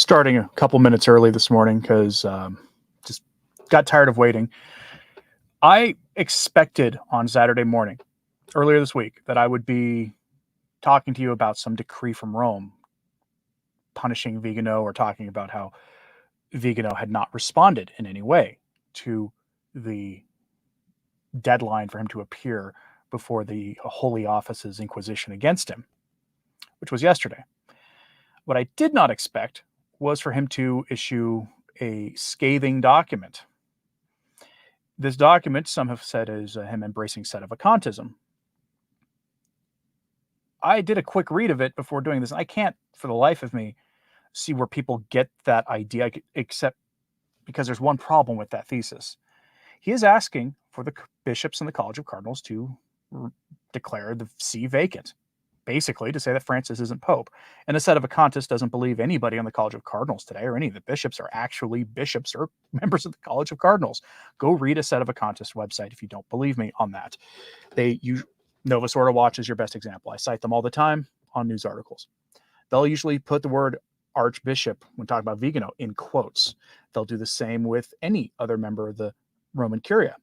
starting a couple minutes early this morning because just got tired of waiting. I expected on Saturday morning, earlier this week, that I would be talking to you about some decree from Rome punishing Vigano, or talking about how Vigano had not responded in any way to the deadline for him to appear before the Holy Office's inquisition against him, which was yesterday. What I did not expect was for him to issue a scathing document. This document, some have said, is him embracing Sedevacantism. I did a quick read of it before doing this. I can't, for the life of me, see where people get that idea, except because there's one problem with that thesis. He is asking for the bishops in the College of Cardinals to declare the see vacant, basically to say that Francis isn't Pope. And a Sedevacantist doesn't believe anybody on the College of Cardinals today, or any of the bishops, are actually bishops or members of the College of Cardinals. Go read a Sedevacantist website if you don't believe me on that. Novus Ordo Watch is your best example. I cite them all the time on news articles. They'll usually put the word Archbishop, when talking about Vigano, in quotes. They'll do the same with any other member of the Roman Curia.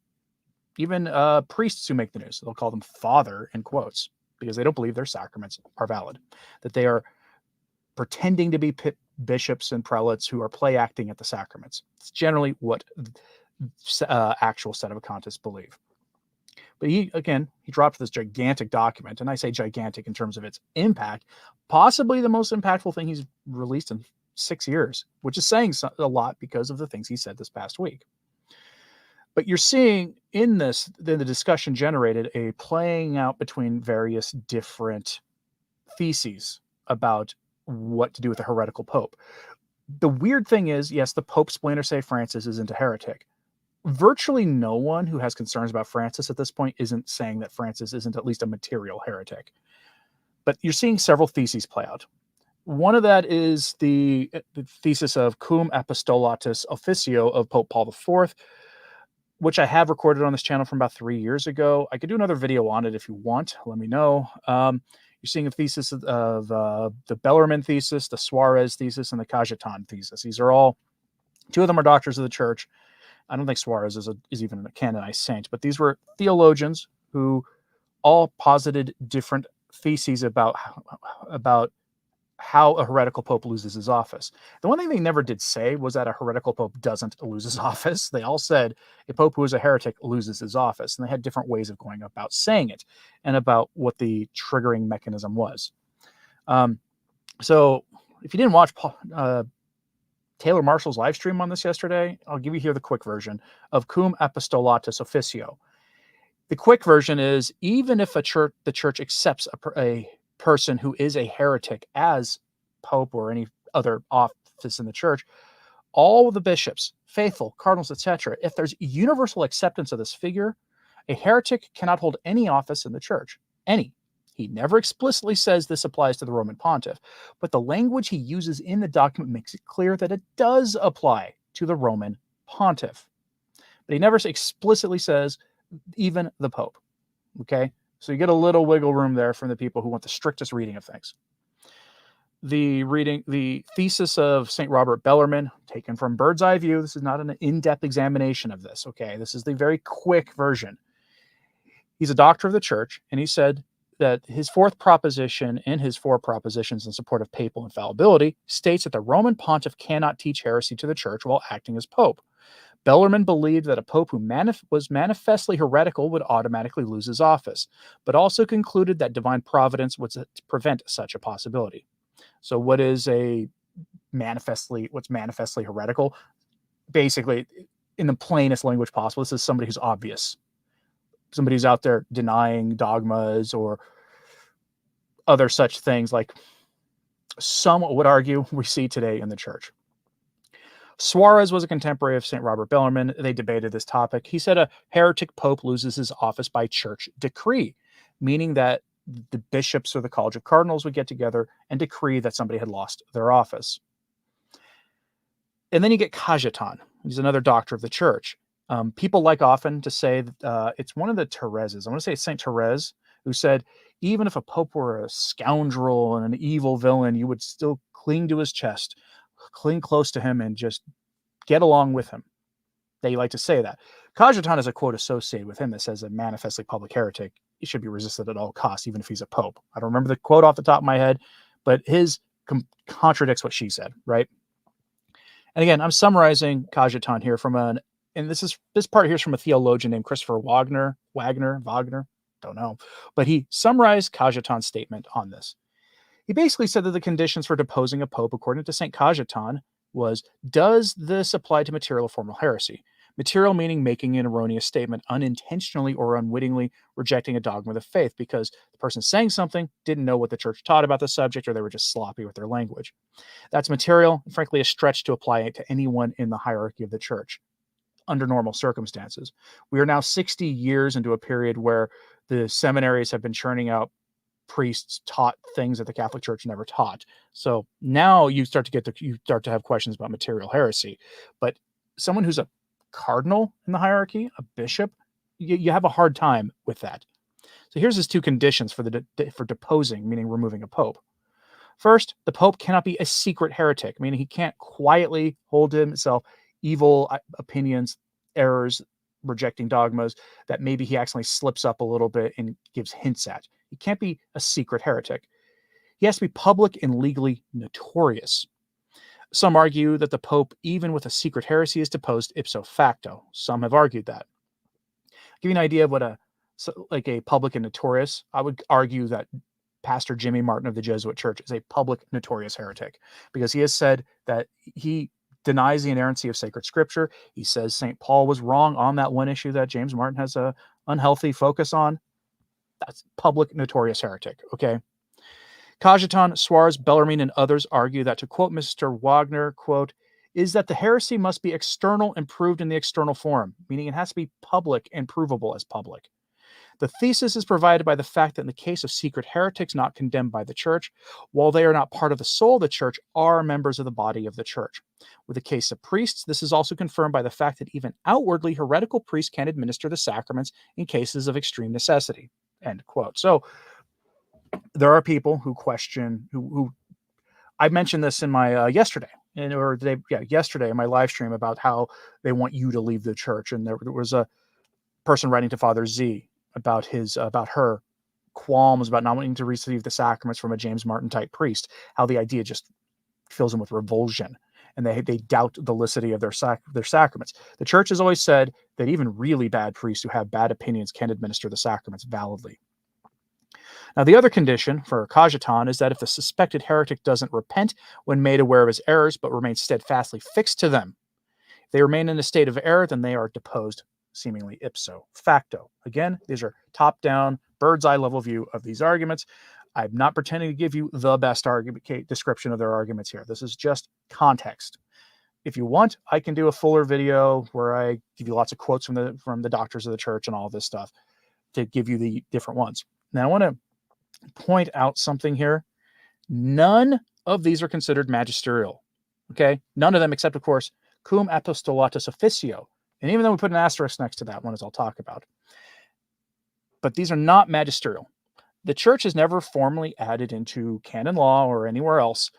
Even priests who make the news, they'll call them Father in quotes, because they don't believe their sacraments are valid, that they are pretending to be bishops and prelates who are play acting at the sacraments. It's generally what actual Sedevacantists believe. But he dropped this gigantic document, and I say gigantic in terms of its impact, possibly the most impactful thing he's released in 6 years, which is saying a lot because of the things he said this past week. But you're seeing in this, the discussion generated a playing out between various different theses about what to do with a heretical pope. The weird thing is, yes, the Pope splainer say Francis isn't a heretic. Virtually no one who has concerns about Francis at this point isn't saying that Francis isn't at least a material heretic. But you're seeing several theses play out. One of that is the thesis of cum apostolatus officio of Pope Paul IV, which I have recorded on this channel from about 3 years ago. I could do another video on it if you want. Let me know. You're seeing a thesis of the Bellarmine thesis, the Suarez thesis, and the Cajetan thesis. These are all, two of them are doctors of the church. I don't think Suarez is even a canonized saint, but these were theologians who all posited different theses about how a heretical pope loses his office. The one thing they never did say was that a heretical pope doesn't lose his office. They all said a pope who is a heretic loses his office, and they had different ways of going about saying it and about what the triggering mechanism was. So if you didn't watch Taylor Marshall's live stream on this yesterday, I'll give you here the quick version of cum apostolatus officio. The quick version is, even if the church accepts a person who is a heretic as pope or any other office in the church, all the bishops, faithful, cardinals, etc., if there's universal acceptance of this figure, a heretic cannot hold any office in the church. Any. He never explicitly says this applies to the Roman pontiff, but the language he uses in the document makes it clear that it does apply to the Roman pontiff. But he never explicitly says even the pope. Okay? So you get a little wiggle room there from the people who want the strictest reading of things. The thesis of St. Robert Bellarmine, taken from bird's eye view. This is not an in-depth examination of this. Okay? This is the very quick version. He's a doctor of the church, and he said that his fourth proposition in his four propositions in support of papal infallibility states that the Roman pontiff cannot teach heresy to the church while acting as pope. Bellarmine believed that a pope who was manifestly heretical would automatically lose his office, but also concluded that divine providence would prevent such a possibility. So what's manifestly heretical? Basically, in the plainest language possible, this is somebody who's obvious. Somebody who's out there denying dogmas or other such things, like some would argue we see today in the church. Suarez was a contemporary of St. Robert Bellarmine. They debated this topic. He said a heretic pope loses his office by church decree, meaning that the bishops or the College of Cardinals would get together and decree that somebody had lost their office. And then you get Cajetan. He's another doctor of the church. People like often to say that it's one of the Thereses. I want to say it's St. Therese, who said, even if a pope were a scoundrel and an evil villain, you would still cling to his chest, cling close to him and just get along with him. They like to say that. Cajetan has a quote associated with him that says, a manifestly public heretic, he should be resisted at all costs, even if he's a pope. I don't remember the quote off the top of my head, but his contradicts what she said, right? And again, I'm summarizing Cajetan here from and this part here is from a theologian named Christopher Wagner, don't know. But he summarized Cajetan's statement on this. He basically said that the conditions for deposing a pope, according to St. Cajetan, was, does this apply to material or formal heresy? Material meaning making an erroneous statement unintentionally or unwittingly rejecting a dogma of the faith because the person saying something didn't know what the church taught about the subject, or they were just sloppy with their language. That's material, and frankly, a stretch to apply it to anyone in the hierarchy of the church under normal circumstances. We are now 60 years into a period where the seminaries have been churning out priests taught things that the Catholic Church never taught. So now you start to have questions about material heresy. But someone who's a cardinal in the hierarchy, a bishop, you have a hard time with that. So here's his two conditions for for deposing, meaning removing a pope. First, the pope cannot be a secret heretic, meaning he can't quietly hold to himself evil opinions, errors, rejecting dogmas that maybe he accidentally slips up a little bit and gives hints at. He can't be a secret heretic. He has to be public and legally notorious. Some argue that the Pope, even with a secret heresy, is deposed ipso facto. Some have argued that. I'll give you an idea of what a public and notorious. I would argue that Pastor Jimmy Martin of the Jesuit Church is a public notorious heretic because he has said that he denies the inerrancy of sacred scripture. He says St. Paul was wrong on that one issue that James Martin has a unhealthy focus on. That's public notorious heretic, okay? Cajetan, Suarez, Bellarmine, and others argue that, to quote Mr. Wagner, quote, is that the heresy must be external and proved in the external forum, meaning it has to be public and provable as public. The thesis is provided by the fact that in the case of secret heretics not condemned by the church, while they are not part of the soul of the church, are members of the body of the church. With the case of priests, this is also confirmed by the fact that even outwardly heretical priests can administer the sacraments in cases of extreme necessity. End quote. So there are people who question, who I mentioned this in my yesterday in my live stream about how they want you to leave the church. And there was a person writing to Father Z about her qualms about not wanting to receive the sacraments from a James Martin type priest, how the idea just fills them with revulsion. And they doubt the licity of their sacraments. The church has always said that even really bad priests who have bad opinions can administer the sacraments validly. Now, the other condition for Cajetan is that if the suspected heretic doesn't repent when made aware of his errors, but remains steadfastly fixed to them, if they remain in a state of error, then they are deposed, seemingly ipso facto. Again, these are top-down, bird's-eye level view of these arguments. I'm not pretending to give you the best description of their arguments here. This is just context. If you want, I can do a fuller video where I give you lots of quotes from the doctors of the church and all this stuff to give you the different ones. Now, I want to point out something here. None of these are considered magisterial. Okay? None of them, except, of course, cum apostolatus officio. And even though we put an asterisk next to that one, as I'll talk about. But these are not magisterial. The church has never formally added into canon law or anywhere else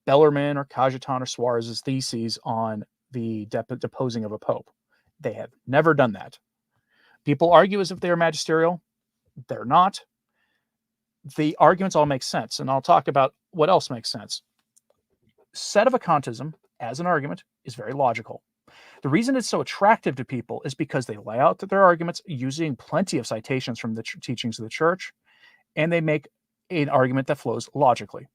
Bellarmine or Cajetan or Suarez's theses on the deposing of a pope. They have never done that. People argue as if they are magisterial. They're not. The arguments all make sense, and I'll talk about what else makes sense. Sedevacantism, as an argument, is very logical. The reason it's so attractive to people is because they lay out their arguments using plenty of citations from the teachings of the church, and they make an argument that flows logically.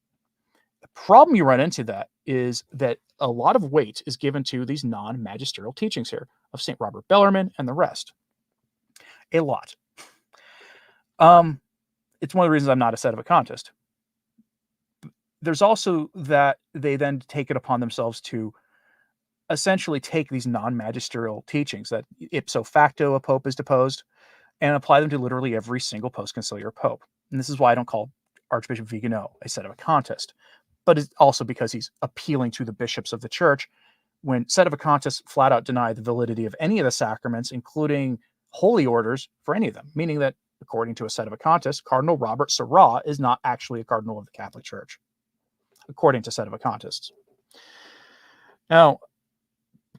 The problem you run into that is that a lot of weight is given to these non-magisterial teachings here of St. Robert Bellarmine and the rest. A lot. It's one of the reasons I'm not a Sedevacantist. There's also that they then take it upon themselves to essentially take these non-magisterial teachings that ipso facto a pope is deposed and apply them to literally every single post-conciliar pope. And this is why I don't call Archbishop Vigano a Sedevacantist, but it's also because he's appealing to the bishops of the church when Sedevacantists flat out deny the validity of any of the sacraments, including holy orders, for any of them, meaning that according to a Sedevacantist, Cardinal Robert Sarah is not actually a cardinal of the Catholic Church, according to Sedevacantists. Now,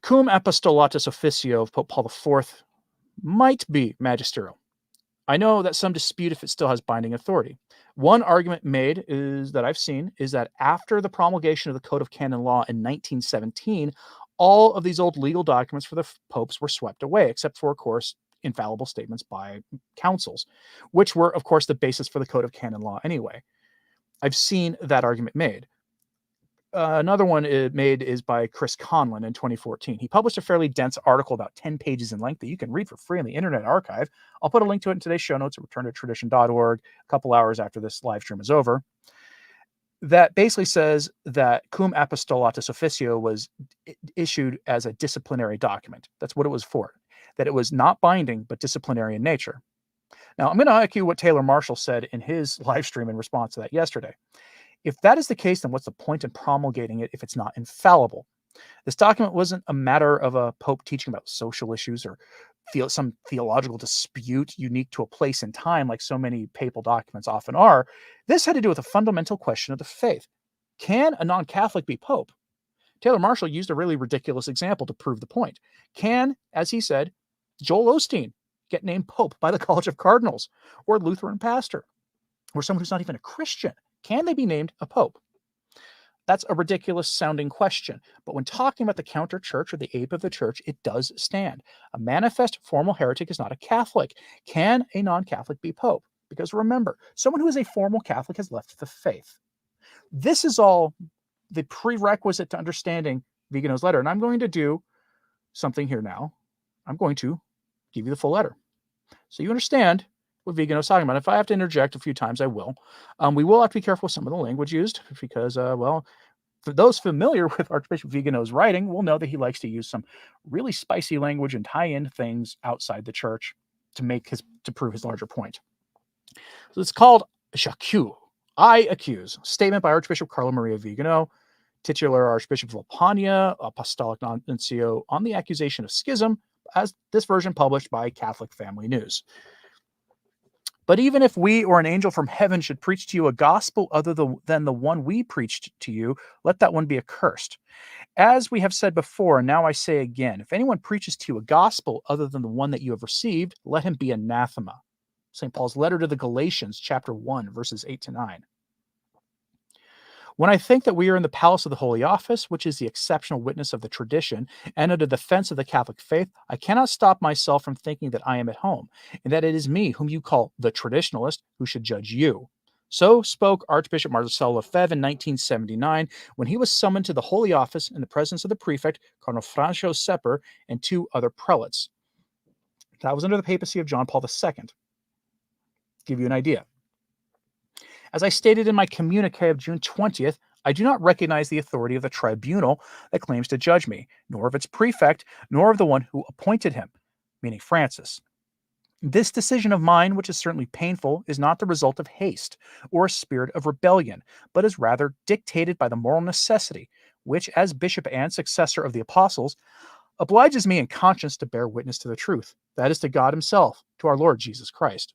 cum apostolatus officio of Pope Paul IV might be magisterial. I know that some dispute if it still has binding authority. One argument made is that I've seen is that after the promulgation of the Code of Canon Law in 1917, all of these old legal documents for the popes were swept away, except for, of course, infallible statements by councils, which were, of course, the basis for the Code of Canon Law anyway. I've seen that argument made. Another one made is by Chris Conlon in 2014. He published a fairly dense article about 10 pages in length that you can read for free in the Internet Archive. I'll put a link to it in today's show notes at returntotradition.org a couple hours after this live stream is over. That basically says that cum apostolatus officio was issued as a disciplinary document. That's what it was for, that it was not binding, but disciplinary in nature. Now, I'm going to echo what Taylor Marshall said in his live stream in response to that yesterday. If that is the case, then what's the point in promulgating it if it's not infallible? This document wasn't a matter of a pope teaching about social issues or some theological dispute unique to a place and time like so many papal documents often are. This had to do with a fundamental question of the faith. Can a non-Catholic be pope? Taylor Marshall used a really ridiculous example to prove the point. Can, as he said, Joel Osteen get named pope by the College of Cardinals, or Lutheran pastor, or someone who's not even a Christian? Can they be named a pope? That's a ridiculous sounding question, but when talking about the counter church or the ape of the church, it does stand. A manifest formal heretic is not a Catholic. Can a non-Catholic be pope? Because remember, someone who is a formal Catholic has left the faith. This is all the prerequisite to understanding Vigano's letter, and I'm going to do something here now. I'm going to give you the full letter, so you understand what Vigano's talking about. If I have to interject a few times, I will. We will have to be careful with some of the language used because, well, for those familiar with Archbishop Vigano's writing, will know that he likes to use some really spicy language and tie in things outside the church to prove his larger point. So it's called J'accuse. I accuse. Statement by Archbishop Carlo Maria Vigano, titular Archbishop of Lapania, Apostolic Nuncio, on the accusation of schism, as this version published by Catholic Family News. But even if we or an angel from heaven should preach to you a gospel other than the one we preached to you, let that one be accursed. As we have said before, and now I say again, if anyone preaches to you a gospel other than the one that you have received, let him be anathema. St. Paul's letter to the Galatians, chapter 1, verses 8 to 9. When I think that we are in the palace of the Holy Office, which is the exceptional witness of the tradition, and under the defense of the Catholic faith, I cannot stop myself from thinking that I am at home, and that it is me, whom you call the traditionalist, who should judge you. So spoke Archbishop Marcel Lefebvre in 1979 when he was summoned to the Holy Office in the presence of the prefect, Cardinal Franco Sepper, and 2 other prelates. That was under the papacy of John Paul II. Give you an idea. As I stated in my communique of June 20th, I do not recognize the authority of the tribunal that claims to judge me, nor of its prefect, nor of the one who appointed him, meaning Francis. This decision of mine, which is certainly painful, is not the result of haste or a spirit of rebellion, but is rather dictated by the moral necessity, which, as bishop and successor of the apostles, obliges me in conscience to bear witness to the truth, that is, to God himself, to our Lord Jesus Christ.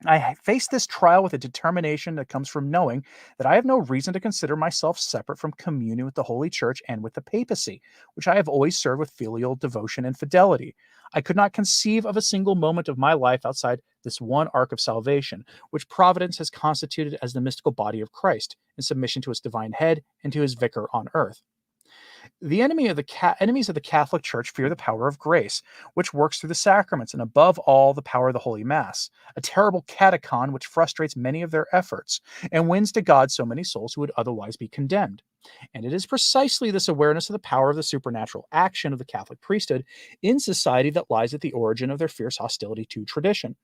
I face this trial with a determination that comes from knowing that I have no reason to consider myself separate from communion with the Holy Church and with the papacy, which I have always served with filial devotion and fidelity. I could not conceive of a single moment of my life outside this one ark of salvation, which Providence has constituted as the mystical body of Christ, in submission to its divine head and to his vicar on earth. The enemies of the Catholic Church fear the power of grace, which works through the sacraments, and above all, the power of the Holy Mass, a terrible catacomb which frustrates many of their efforts and wins to God so many souls who would otherwise be condemned. And it is precisely this awareness of the power of the supernatural action of the Catholic priesthood in society that lies at the origin of their fierce hostility to tradition.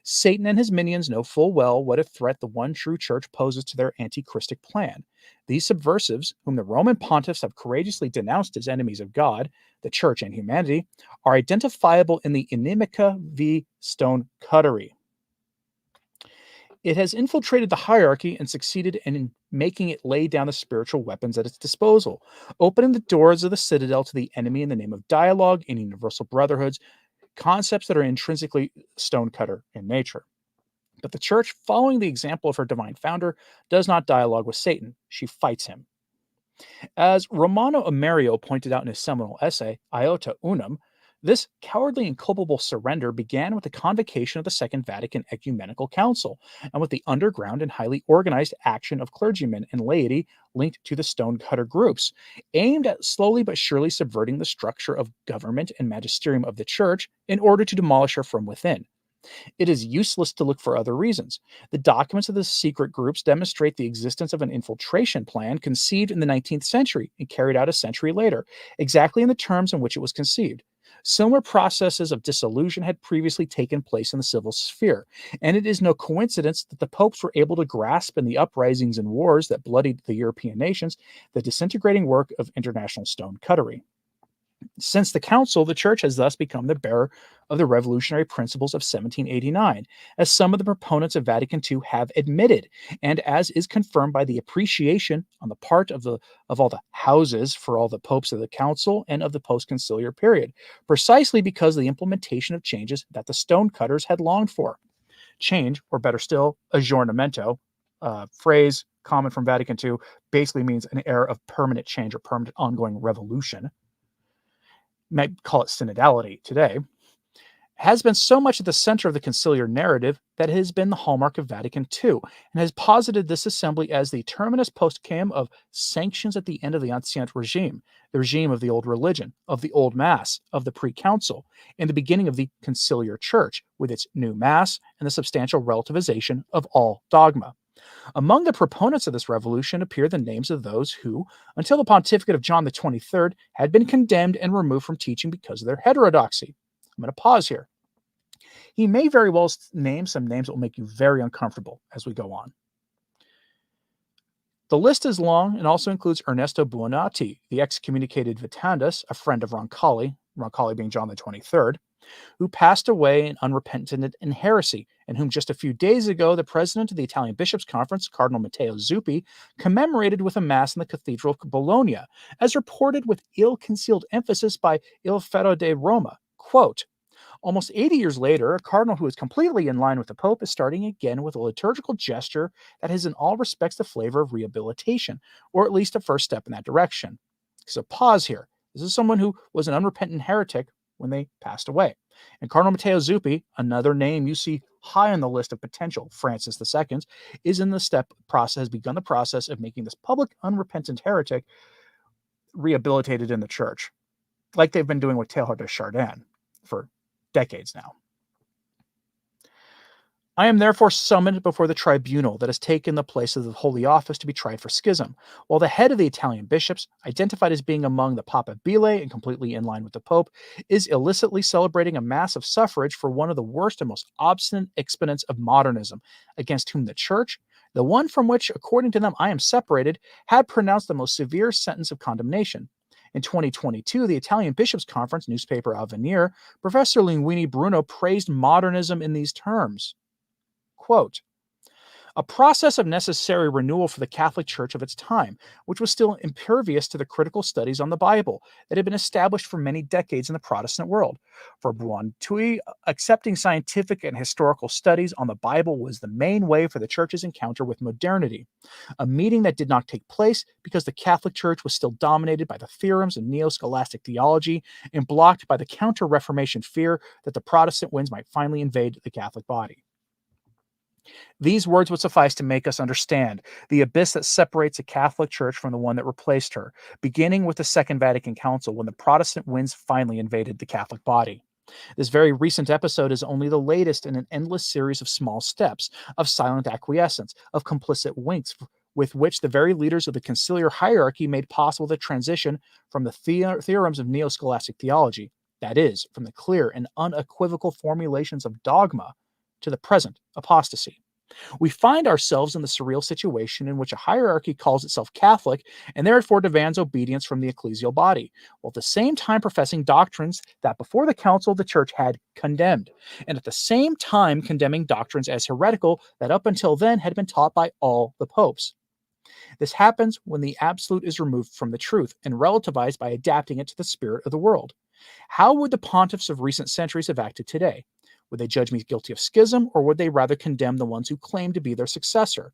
Satan and his minions know full well what a threat the one true church poses to their anti-Christic plan. These subversives, whom the Roman pontiffs have courageously denounced as enemies of God, the Church, and humanity, are identifiable in the inimica vi stone-cuttery. It has infiltrated the hierarchy and succeeded in making it lay down the spiritual weapons at its disposal, opening the doors of the citadel to the enemy in the name of dialogue and universal brotherhoods, concepts that are intrinsically stonecutter in nature. But the Church, following the example of her divine founder, does not dialogue with Satan. She fights him. As Romano Amerio pointed out in his seminal essay, Iota Unum, this cowardly and culpable surrender began with the convocation of the Second Vatican Ecumenical Council and with the underground and highly organized action of clergymen and laity linked to the stonecutter groups, aimed at slowly but surely subverting the structure of government and magisterium of the Church in order to demolish her from within. It is useless to look for other reasons. The documents of the secret groups demonstrate the existence of an infiltration plan conceived in the 19th century and carried out a century later, exactly in the terms in which it was conceived. Similar processes of dissolution had previously taken place in the civil sphere, and it is no coincidence that the popes were able to grasp in the uprisings and wars that bloodied the European nations the disintegrating work of international stonecuttery. Since the Council, the Church has thus become the bearer of the revolutionary principles of 1789, as some of the proponents of Vatican II have admitted, and as is confirmed by the appreciation on the part of all the houses for all the popes of the Council and of the post-conciliar period, precisely because of the implementation of changes that the stonecutters had longed for. Change, or better still, aggiornamento, phrase common from Vatican II, basically means an era of permanent change or permanent ongoing revolution. Might call it synodality today, has been so much at the center of the conciliar narrative that it has been the hallmark of Vatican II, and has posited this assembly as the terminus postquem of sanctions at the end of the ancient regime, the regime of the old religion, of the old mass, of the pre-council, and the beginning of the conciliar church, with its new mass and the substantial relativization of all dogma. Among the proponents of this revolution appear the names of those who, until the pontificate of John the 23rd, had been condemned and removed from teaching because of their heterodoxy. I'm going to pause here. He may very well name some names that will make you very uncomfortable as we go on. The list is long and also includes Ernesto Buonatti, the excommunicated Vitandus, a friend of Roncalli being John the 23rd, who passed away unrepentant in heresy, and whom just a few days ago the president of the Italian Bishops' Conference, Cardinal Matteo Zuppi, commemorated with a mass in the Cathedral of Bologna, as reported with ill-concealed emphasis by Il Ferro de Roma. Quote, almost 80 years later, a cardinal who is completely in line with the Pope is starting again with a liturgical gesture that has in all respects the flavor of rehabilitation, or at least a first step in that direction. So pause here. This is someone who was an unrepentant heretic when they passed away. And Cardinal Matteo Zuppi, another name you see high on the list of potential Francis II, is in the has begun the process of making this public unrepentant heretic rehabilitated in the church, like they've been doing with Teilhard de Chardin for decades now. I am therefore summoned before the tribunal that has taken the place of the Holy Office to be tried for schism, while the head of the Italian bishops, identified as being among the Papabile and completely in line with the Pope, is illicitly celebrating a mass of suffrage for one of the worst and most obstinate exponents of modernism, against whom the Church, the one from which, according to them, I am separated, had pronounced the most severe sentence of condemnation. In 2022, the Italian Bishops' Conference newspaper Avvenire, Professor Linguini Bruno praised modernism in these terms. Quote, a process of necessary renewal for the Catholic Church of its time, which was still impervious to the critical studies on the Bible that had been established for many decades in the Protestant world. For Buonatti, accepting scientific and historical studies on the Bible was the main way for the Church's encounter with modernity, a meeting that did not take place because the Catholic Church was still dominated by the theorems of neo-scholastic theology and blocked by the counter-Reformation fear that the Protestant winds might finally invade the Catholic body. These words would suffice to make us understand the abyss that separates the Catholic Church from the one that replaced her, beginning with the Second Vatican Council when the Protestant winds finally invaded the Catholic body. This very recent episode is only the latest in an endless series of small steps, of silent acquiescence, of complicit winks, with which the very leaders of the conciliar hierarchy made possible the transition from the theorems of neo-scholastic theology, that is, from the clear and unequivocal formulations of dogma, to the present apostasy. We find ourselves in the surreal situation in which a hierarchy calls itself Catholic and therefore demands obedience from the ecclesial body, while at the same time professing doctrines that before the council the church had condemned, and at the same time condemning doctrines as heretical that up until then had been taught by all the popes. This happens when the absolute is removed from the truth and relativized by adapting it to the spirit of the world. How would the pontiffs of recent centuries have acted today? Would they judge me guilty of schism, or would they rather condemn the ones who claim to be their successor?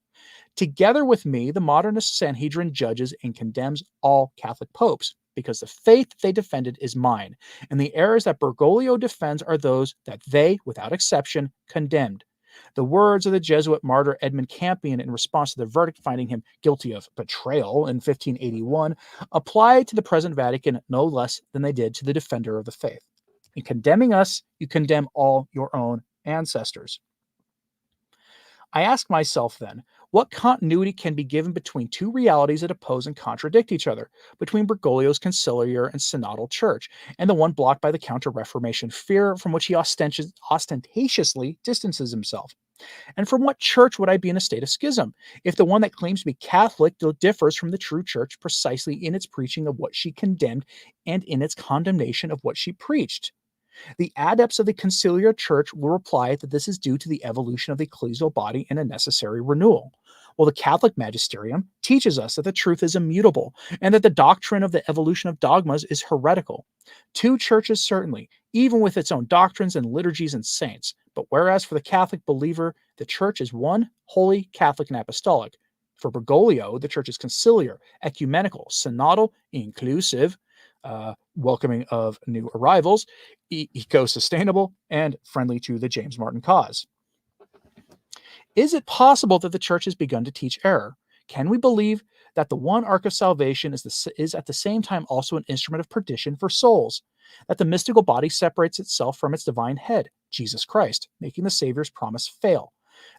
Together with me, the modernist Sanhedrin judges and condemns all Catholic popes, because the faith they defended is mine, and the errors that Bergoglio defends are those that they, without exception, condemned. The words of the Jesuit martyr Edmund Campion in response to the verdict finding him guilty of betrayal in 1581 apply to the present Vatican no less than they did to the defender of the faith. In condemning us, you condemn all your own ancestors. I ask myself then, what continuity can be given between two realities that oppose and contradict each other, between Bergoglio's conciliar and synodal church, and the one blocked by the Counter-Reformation fear from which he ostentatiously distances himself? And from what church would I be in a state of schism, if the one that claims to be Catholic differs from the true church precisely in its preaching of what she condemned and in its condemnation of what she preached? The adepts of the conciliar church will reply that this is due to the evolution of the ecclesial body and a necessary renewal, while the Catholic magisterium teaches us that the truth is immutable and that the doctrine of the evolution of dogmas is heretical. Two churches certainly, even with its own doctrines and liturgies and saints, but whereas for the Catholic believer, the church is one, holy, Catholic, and apostolic. For Bergoglio, the church is conciliar, ecumenical, synodal, inclusive, welcoming of new arrivals, eco-sustainable, and friendly to the James Martin cause. Is it possible that the church has begun to teach error? Can we believe that the one ark of salvation is at the same time also an instrument of perdition for souls? That the mystical body separates itself from its divine head, Jesus Christ, making the Savior's promise fail?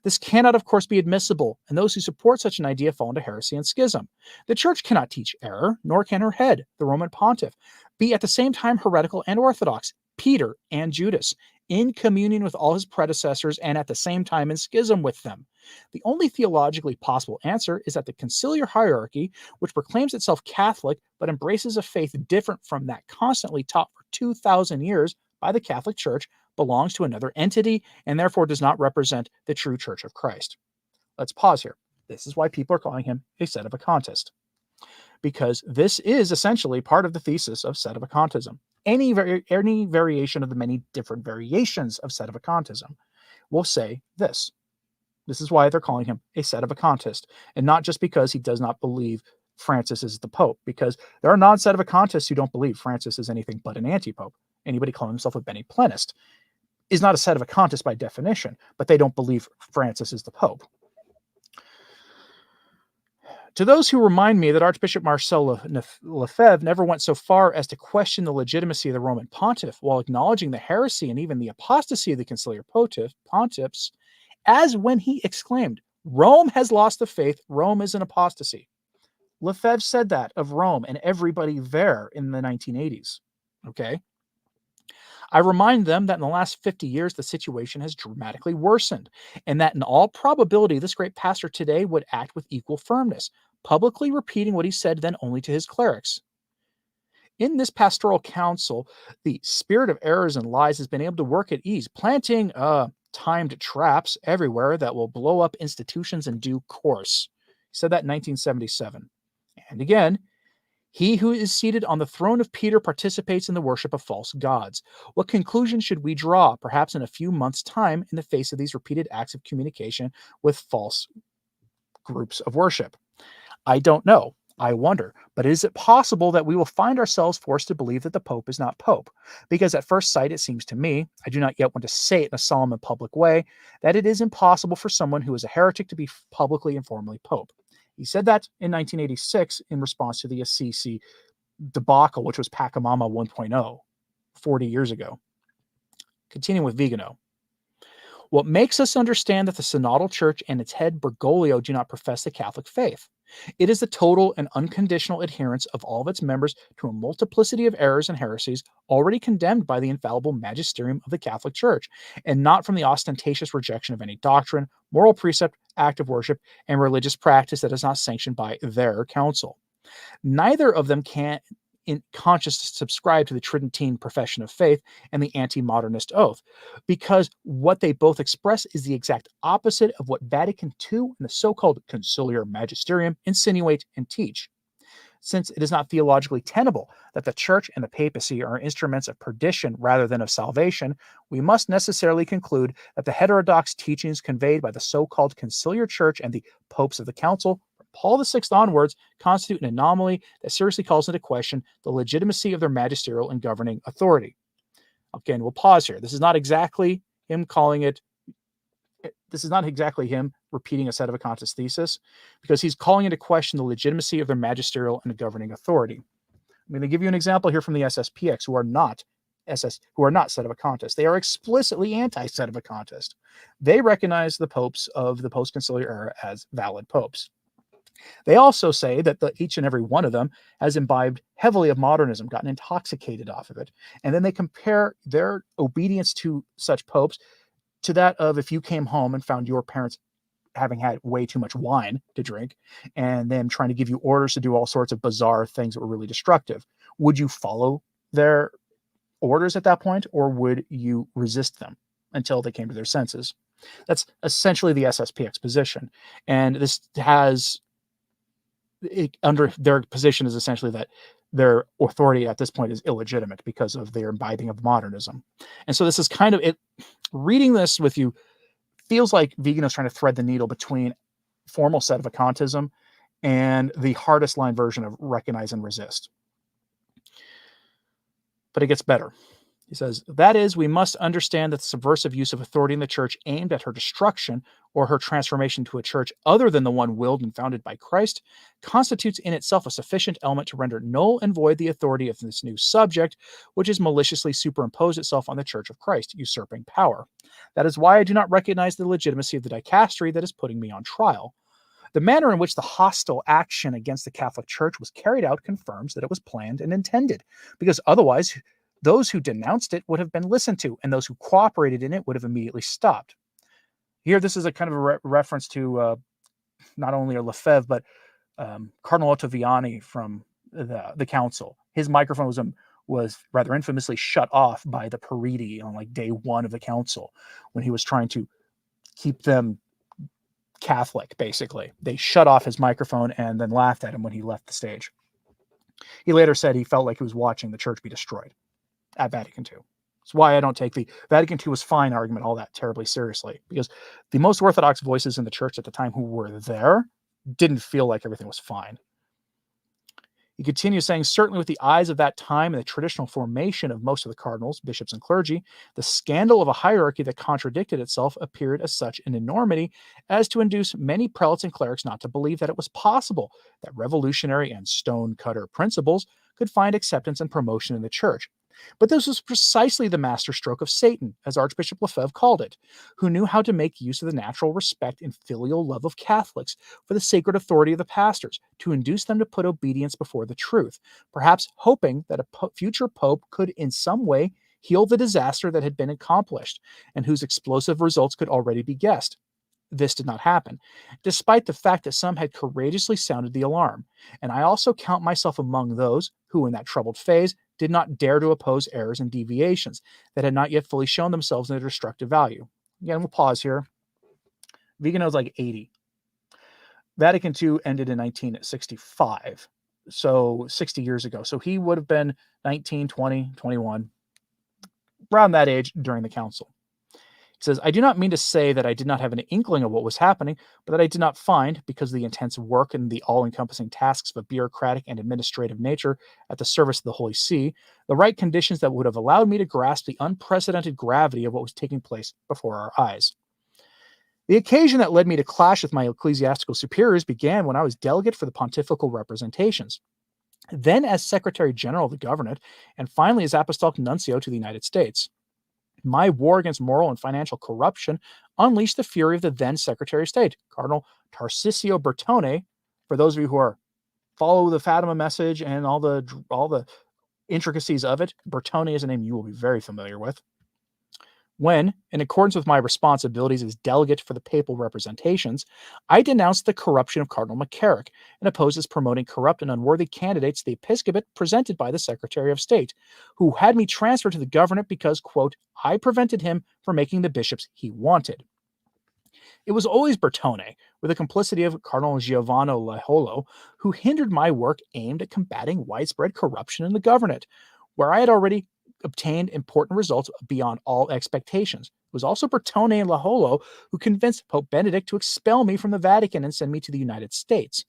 This cannot, of course, be admissible, and those who support such an idea fall into heresy and schism. The Church cannot teach error, nor can her head, the Roman pontiff, be at the same time heretical and orthodox, Peter and Judas, in communion with all his predecessors and at the same time in schism with them. The only theologically possible answer is that the conciliar hierarchy, which proclaims itself Catholic but embraces a faith different from that constantly taught for 2,000 years by the Catholic Church, belongs to another entity and therefore does not represent the true Church of Christ. Let's pause here. This is why people are calling him a Sedevacantist, because this is essentially part of the thesis of Sedevacantism. Any variation of the many different variations of Sedevacantism will say this. This is why they're calling him a Sedevacantist, and not just because he does not believe Francis is the Pope, because there are non-Sedevacantists who don't believe Francis is anything but an anti-Pope. Anybody calling himself a Beniplenist is not a Sedevacantist by definition, but they don't believe Francis is the Pope. To those who remind me that Archbishop Marcel Lefebvre never went so far as to question the legitimacy of the Roman pontiff while acknowledging the heresy and even the apostasy of the conciliar pontiffs, as when he exclaimed, "Rome has lost the faith, Rome is an apostasy." Lefebvre said that of Rome and everybody there in the 1980s. Okay? I remind them that in the last 50 years, the situation has dramatically worsened, and that in all probability, this great pastor today would act with equal firmness, publicly repeating what he said then only to his clerics. In this pastoral council, the spirit of errors and lies has been able to work at ease, planting timed traps everywhere that will blow up institutions in due course. He said that in 1977. And again, he who is seated on the throne of Peter participates in the worship of false gods. What conclusion should we draw, perhaps in a few months' time, in the face of these repeated acts of communication with false groups of worship? I don't know. I wonder. But is it possible that we will find ourselves forced to believe that the Pope is not Pope? Because at first sight, it seems to me, I do not yet want to say it in a solemn and public way, that it is impossible for someone who is a heretic to be publicly and formally Pope. He said that in 1986 in response to the Assisi debacle, which was Pachamama 1.0, 40 years ago. Continuing with Vigano. What makes us understand that the Synodal Church and its head Bergoglio do not profess the Catholic faith? It is the total and unconditional adherence of all of its members to a multiplicity of errors and heresies already condemned by the infallible magisterium of the Catholic Church, and not from the ostentatious rejection of any doctrine, moral precept, act of worship, and religious practice that is not sanctioned by their council. Neither of them can consciously subscribe to the Tridentine profession of faith and the anti-modernist oath, because what they both express is the exact opposite of what Vatican II and the so-called conciliar magisterium insinuate and teach. Since it is not theologically tenable that the church and the papacy are instruments of perdition rather than of salvation, we must necessarily conclude that the heterodox teachings conveyed by the so-called conciliar church and the popes of the council, from Paul VI onwards, constitute an anomaly that seriously calls into question the legitimacy of their magisterial and governing authority. Again, we'll pause here. This is not exactly him calling it, this is not exactly him repeating a Sedevacantist thesis, because he's calling into question the legitimacy of their magisterial and governing authority. I'm going to give you an example here from the SSPX, who are not Sedevacantists. They are explicitly anti-Sedevacantist. They recognize the popes of the post-conciliar era as valid popes. They also say that each and every one of them has imbibed heavily of modernism, gotten intoxicated off of it. And then they compare their obedience to such popes to that of if you came home and found your parents having had way too much wine to drink and them trying to give you orders to do all sorts of bizarre things that were really destructive. Would you follow their orders at that point, or would you resist them until they came to their senses? That's essentially the SSPX position. And this has, under their position is essentially that their authority at this point is illegitimate because of their imbibing of modernism. And so this is kind of it. Reading this with you feels like Vigano's trying to thread the needle between formal Sedevacantism and the hardest line version of recognize and resist. But it gets better. He says, that is, we must understand that the subversive use of authority in the church aimed at her destruction or her transformation to a church other than the one willed and founded by Christ constitutes in itself a sufficient element to render null and void the authority of this new subject, which has maliciously superimposed itself on the Church of Christ, usurping power. That is why I do not recognize the legitimacy of the dicastery that is putting me on trial. The manner in which the hostile action against the Catholic Church was carried out confirms that it was planned and intended, because otherwise those who denounced it would have been listened to, and those who cooperated in it would have immediately stopped. Here, this is a kind of a reference to not only Lefebvre, but Cardinal Ottaviani from the council. His microphone was rather infamously shut off by the Paridi on like day one of the council when he was trying to keep them Catholic, basically. They shut off his microphone and then laughed at him when he left the stage. He later said he felt like he was watching the church be destroyed at Vatican II. That's why I don't take the Vatican II was fine argument all that terribly seriously, because the most orthodox voices in the church at the time who were there didn't feel like everything was fine. He continues saying, certainly with the eyes of that time and the traditional formation of most of the cardinals, bishops, and clergy, the scandal of a hierarchy that contradicted itself appeared as such an enormity as to induce many prelates and clerics not to believe that it was possible that revolutionary and stone-cutter principles could find acceptance and promotion in the church. But this was precisely the masterstroke of Satan, as Archbishop Lefebvre called it, who knew how to make use of the natural respect and filial love of Catholics for the sacred authority of the pastors, to induce them to put obedience before the truth, perhaps hoping that a future pope could in some way heal the disaster that had been accomplished, and whose explosive results could already be guessed. This did not happen, despite the fact that some had courageously sounded the alarm, and I also count myself among those who, in that troubled phase, did not dare to oppose errors and deviations that had not yet fully shown themselves in their destructive value. Again, we'll pause here. Vigano's like 80. Vatican II ended in 1965, so 60 years ago. So he would have been 19, 20, 21, around that age during the council. He says, I do not mean to say that I did not have an inkling of what was happening, but that I did not find, because of the intense work and the all-encompassing tasks of a bureaucratic and administrative nature at the service of the Holy See, the right conditions that would have allowed me to grasp the unprecedented gravity of what was taking place before our eyes. The occasion that led me to clash with my ecclesiastical superiors began when I was delegate for the pontifical representations, then as Secretary General of the Government, and finally as Apostolic Nuncio to the United States. My war against moral and financial corruption unleashed the fury of the then Secretary of State, Cardinal Tarcisio Bertone. For those of you who follow the Fatima message and all the intricacies of it, Bertone is a name you will be very familiar with. When, in accordance with my responsibilities as delegate for the papal representations, I denounced the corruption of Cardinal McCarrick and opposed his promoting corrupt and unworthy candidates to the episcopate presented by the Secretary of State, who had me transferred to the government because, quote, I prevented him from making the bishops he wanted. It was always Bertone, with the complicity of Cardinal Giovanni Laiolo, who hindered my work aimed at combating widespread corruption in the government, where I had already obtained important results beyond all expectations. It was also Bertone and Laiolo who convinced Pope Benedict to expel me from the Vatican and send me to the United States.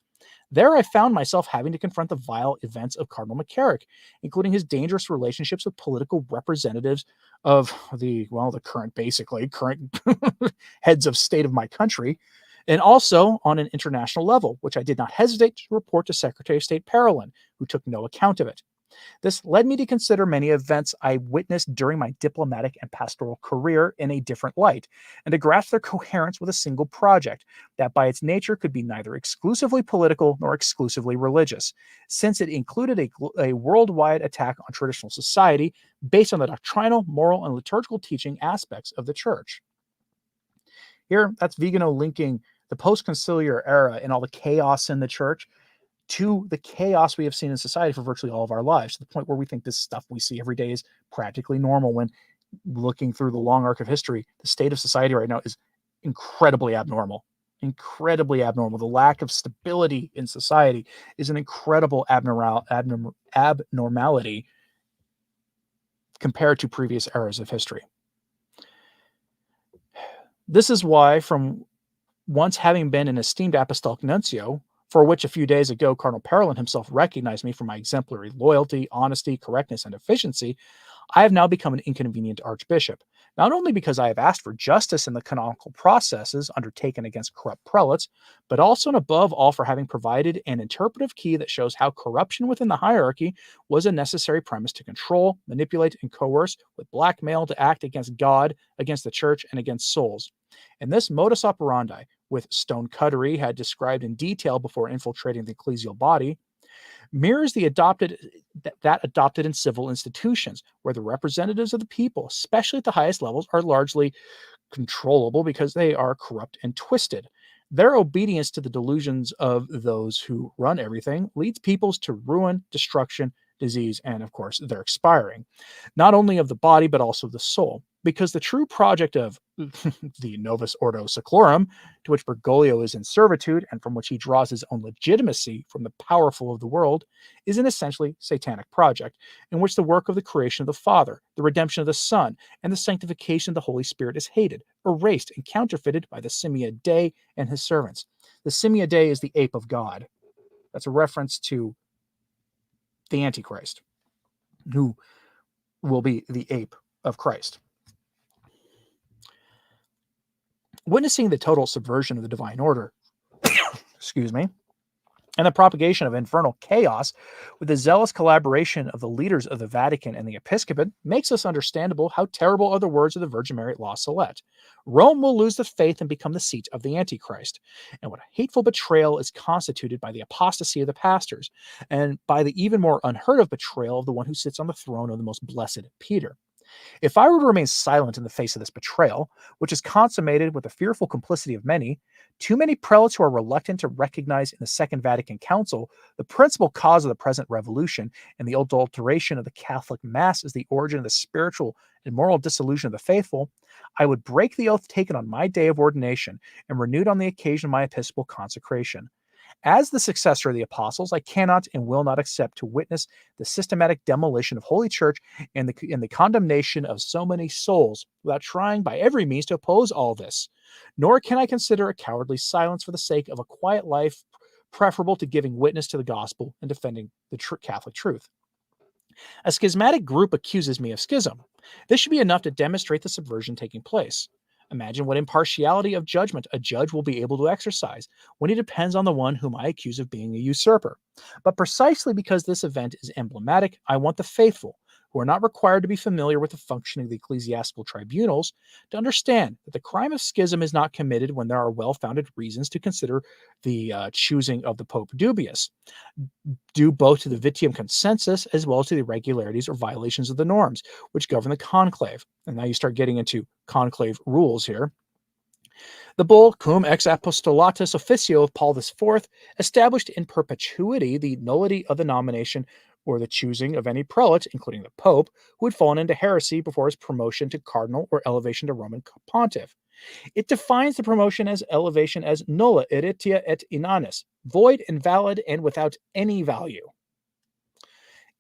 There I found myself having to confront the vile events of Cardinal McCarrick, including his dangerous relationships with political representatives of the current heads of state of my country, and also on an international level, which I did not hesitate to report to Secretary of State Parolin, who took no account of it. This led me to consider many events I witnessed during my diplomatic and pastoral career in a different light, and to grasp their coherence with a single project that by its nature could be neither exclusively political nor exclusively religious, since it included a worldwide attack on traditional society based on the doctrinal, moral, and liturgical teaching aspects of the Church. Here, that's Vigano linking the post-conciliar era and all the chaos in the Church to the chaos we have seen in society for virtually all of our lives, to the point where we think this stuff we see every day is practically normal, when looking through the long arc of history, the state of society right now is incredibly abnormal. Incredibly abnormal. The lack of stability in society is an incredible abnormality compared to previous eras of history. This is why, from once having been an esteemed apostolic nuncio, for which a few days ago Cardinal Parolin himself recognized me for my exemplary loyalty, honesty, correctness, and efficiency, I have now become an inconvenient archbishop, not only because I have asked for justice in the canonical processes undertaken against corrupt prelates, but also and above all for having provided an interpretive key that shows how corruption within the hierarchy was a necessary premise to control, manipulate, and coerce with blackmail to act against God, against the Church, and against souls. And this modus operandi, with Stone-cuttery had described in detail before infiltrating the ecclesial body, mirrors that adopted in civil institutions, where the representatives of the people, especially at the highest levels, are largely controllable because they are corrupt and twisted. Their obedience to the delusions of those who run everything leads peoples to ruin, destruction, disease, and of course, their expiring, not only of the body, but also the soul. Because the true project of the Novus Ordo Seclorum, to which Bergoglio is in servitude and from which he draws his own legitimacy from the powerful of the world, is an essentially satanic project, in which the work of the creation of the Father, the redemption of the Son, and the sanctification of the Holy Spirit is hated, erased, and counterfeited by the Simia Dei and his servants. The Simia Dei is the ape of God. That's a reference to the Antichrist, who will be the ape of Christ. Witnessing the total subversion of the divine order, excuse me, and the propagation of infernal chaos with the zealous collaboration of the leaders of the Vatican and the Episcopate makes us understandable how terrible are the words of the Virgin Mary at La Salette. Rome will lose the faith and become the seat of the Antichrist. And what a hateful betrayal is constituted by the apostasy of the pastors, and by the even more unheard of betrayal of the one who sits on the throne of the most blessed Peter. If I were to remain silent in the face of this betrayal, which is consummated with the fearful complicity of many, too many prelates who are reluctant to recognize in the Second Vatican Council the principal cause of the present revolution and the adulteration of the Catholic Mass as the origin of the spiritual and moral dissolution of the faithful, I would break the oath taken on my day of ordination and renewed on the occasion of my episcopal consecration. As the successor of the apostles, I cannot and will not accept to witness the systematic demolition of Holy Church and the condemnation of so many souls without trying by every means to oppose all this. Nor can I consider a cowardly silence for the sake of a quiet life preferable to giving witness to the gospel and defending the Catholic truth. A schismatic group accuses me of schism. This should be enough to demonstrate the subversion taking place. Imagine what impartiality of judgment a judge will be able to exercise when he depends on the one whom I accuse of being a usurper. But precisely because this event is emblematic, I want the faithful, who are not required to be familiar with the functioning of the ecclesiastical tribunals, to understand that the crime of schism is not committed when there are well-founded reasons to consider the choosing of the Pope dubious, due both to the Vitium consensus as well as to the irregularities or violations of the norms which govern the conclave. And now you start getting into conclave rules here. The bull Cum ex apostolatus officio of Paul IV established in perpetuity the nullity of the nomination or the choosing of any prelate, including the Pope, who had fallen into heresy before his promotion to cardinal or elevation to Roman pontiff. It defines the promotion as elevation as nulla, iritia et inanis, void, invalid, and without any value,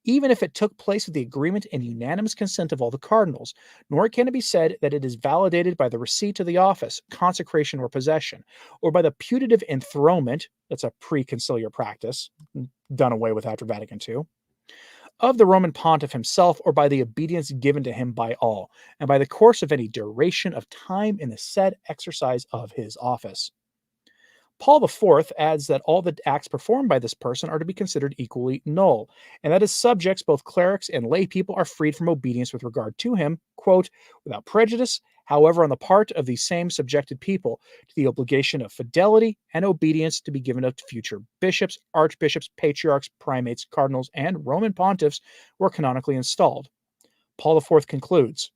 even if it took place with the agreement and unanimous consent of all the cardinals, nor can it be said that it is validated by the receipt of the office, consecration, or possession, or by the putative enthronement, that's a pre-conciliar practice, done away with after Vatican II, of the Roman pontiff himself, or by the obedience given to him by all, and by the course of any duration of time in the said exercise of his office. Paul IV adds that all the acts performed by this person are to be considered equally null, and that his subjects, both clerics and lay people, are freed from obedience with regard to him, quote, without prejudice, however, on the part of these same subjected people, to the obligation of fidelity and obedience to be given to future bishops, archbishops, patriarchs, primates, cardinals, and Roman pontiffs who are canonically installed. Paul IV concludes,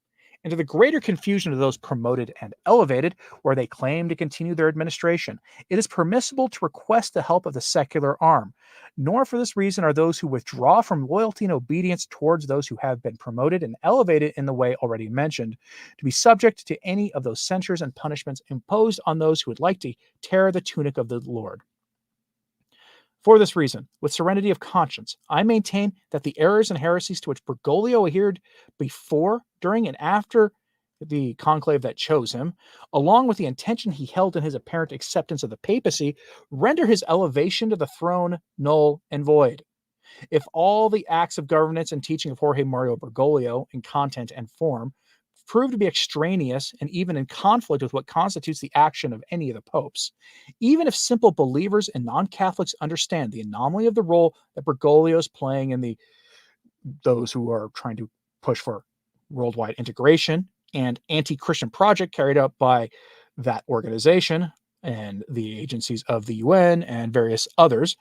and to the greater confusion of those promoted and elevated, where they claim to continue their administration, it is permissible to request the help of the secular arm. Nor for this reason are those who withdraw from loyalty and obedience towards those who have been promoted and elevated in the way already mentioned, to be subject to any of those censures and punishments imposed on those who would like to tear the tunic of the Lord. For this reason, with serenity of conscience, I maintain that the errors and heresies to which Bergoglio adhered before, during, and after the conclave that chose him, along with the intention he held in his apparent acceptance of the papacy, render his elevation to the throne null and void. If all the acts of governance and teaching of Jorge Mario Bergoglio in content and form prove to be extraneous and even in conflict with what constitutes the action of any of the popes, even if simple believers and non-Catholics understand the anomaly of the role that Bergoglio is playing in those who are trying to push for worldwide integration and anti-Christian project carried out by that organization and the agencies of the UN and various others,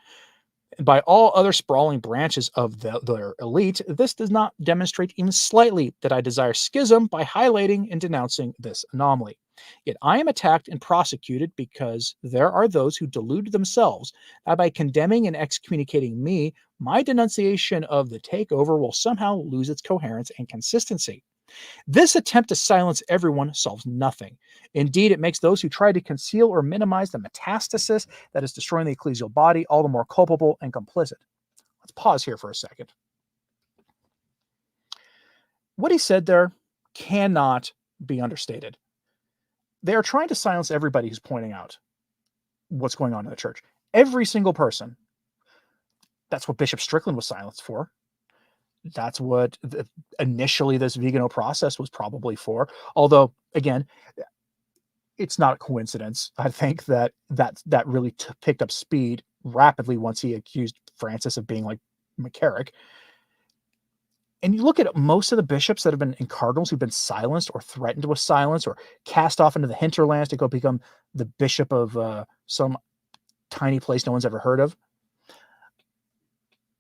and by all other sprawling branches of their elite, this does not demonstrate even slightly that I desire schism by highlighting and denouncing this anomaly. Yet I am attacked and prosecuted because there are those who delude themselves that by condemning and excommunicating me, my denunciation of the takeover will somehow lose its coherence and consistency. This attempt to silence everyone solves nothing. Indeed, it makes those who try to conceal or minimize the metastasis that is destroying the ecclesial body all the more culpable and complicit. Let's pause here for a second. What he said there cannot be understated. They are trying to silence everybody who's pointing out what's going on in the church. Every single person. That's what Bishop Strickland was silenced for. That's what initially this Vigano process was probably for. Although, again, it's not a coincidence. I think that really picked up speed rapidly once he accused Francis of being like McCarrick. And you look at most of the bishops that have been, and cardinals who've been silenced or threatened with silence or cast off into the hinterlands to go become the bishop of some tiny place no one's ever heard of.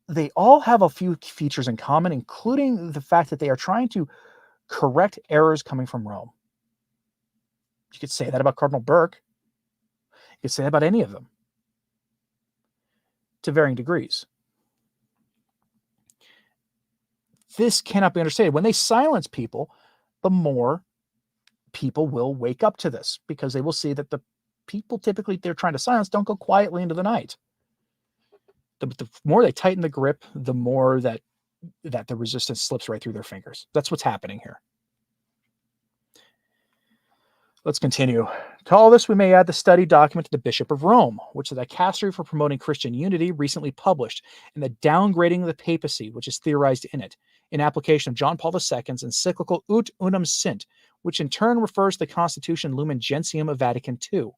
They all have a few features in common, including the fact that they are trying to correct errors coming from Rome. You could say that about Cardinal Burke. You could say that about any of them to varying degrees. This cannot be understated. When they silence people, the more people will wake up to this because they will see that the people typically they're trying to silence don't go quietly into the night. The more they tighten the grip, the more that the resistance slips right through their fingers. That's what's happening here. Let's continue. To all this, we may add the study document to the Bishop of Rome, which the Dicastery for Promoting Christian Unity recently published, and the downgrading of the papacy, which is theorized in it, in application of John Paul II's encyclical Ut Unum Sint, which in turn refers to the Constitution Lumen Gentium of Vatican II.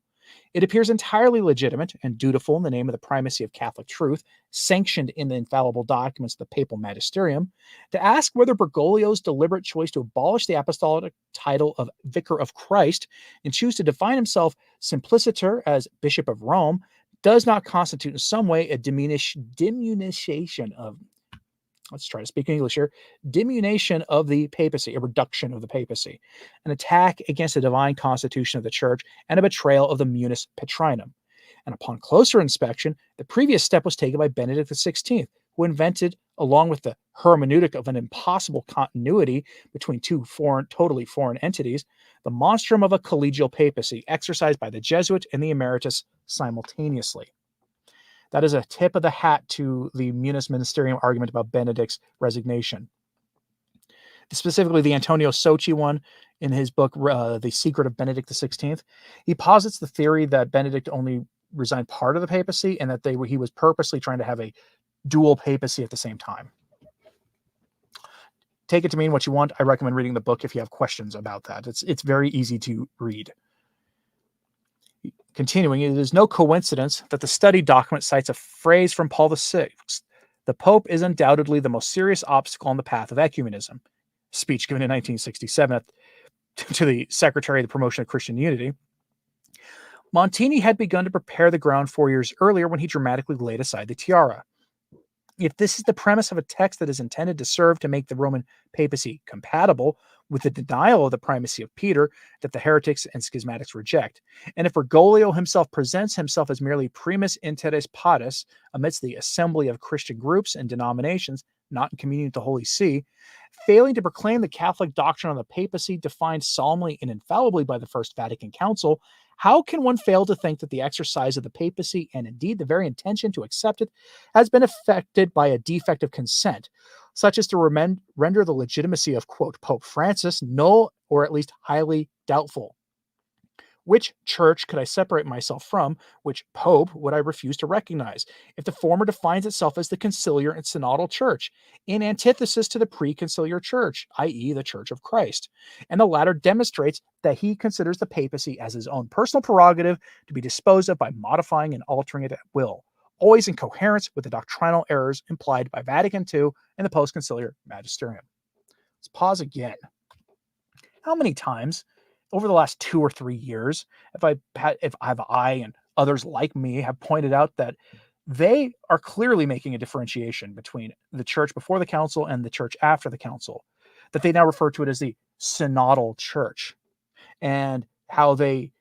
It appears entirely legitimate and dutiful in the name of the primacy of Catholic truth, sanctioned in the infallible documents of the papal magisterium, to ask whether Bergoglio's deliberate choice to abolish the apostolic title of Vicar of Christ and choose to define himself simpliciter as Bishop of Rome does not constitute in some way a diminution of, let's try to speak English here, diminution of the papacy, a reduction of the papacy, an attack against the divine constitution of the church, and a betrayal of the munus petrinum. And upon closer inspection, the previous step was taken by Benedict XVI, who invented, along with the hermeneutic of an impossible continuity between two totally foreign entities, the monstrum of a collegial papacy exercised by the Jesuit and the emeritus simultaneously. That is a tip of the hat to the Munus Ministerium argument about Benedict's resignation. Specifically, the Antonio Socci one in his book, The Secret of Benedict XVI, he posits the theory that Benedict only resigned part of the papacy and that he was purposely trying to have a dual papacy at the same time. Take it to mean what you want. I recommend reading the book if you have questions about that. It's very easy to read. Continuing, it is no coincidence that the study document cites a phrase from Paul VI. The Pope is undoubtedly the most serious obstacle on the path of ecumenism. Speech given in 1967 to the Secretary of the Promotion of Christian Unity. Montini had begun to prepare the ground 4 years earlier when he dramatically laid aside the tiara. If this is the premise of a text that is intended to serve to make the Roman papacy compatible with the denial of the primacy of Peter that the heretics and schismatics reject, and if Bergoglio himself presents himself as merely primus inter pares amidst the assembly of Christian groups and denominations not in communion with the Holy See, failing to proclaim the Catholic doctrine on the papacy defined solemnly and infallibly by the First Vatican Council, how can one fail to think that the exercise of the papacy, and indeed the very intention to accept it, has been affected by a defect of consent, such as to render the legitimacy of, quote, Pope Francis null or at least highly doubtful? Which church could I separate myself from? Which pope would I refuse to recognize? If the former defines itself as the conciliar and synodal church, in antithesis to the pre-conciliar church, i.e. the Church of Christ, and the latter demonstrates that he considers the papacy as his own personal prerogative to be disposed of by modifying and altering it at will, always in coherence with the doctrinal errors implied by Vatican II and the post-conciliar magisterium. Let's pause again. How many times over the last 2 or 3 years, if I and others like me have pointed out that they are clearly making a differentiation between the church before the council and the church after the council, that they now refer to it as the synodal church, and how they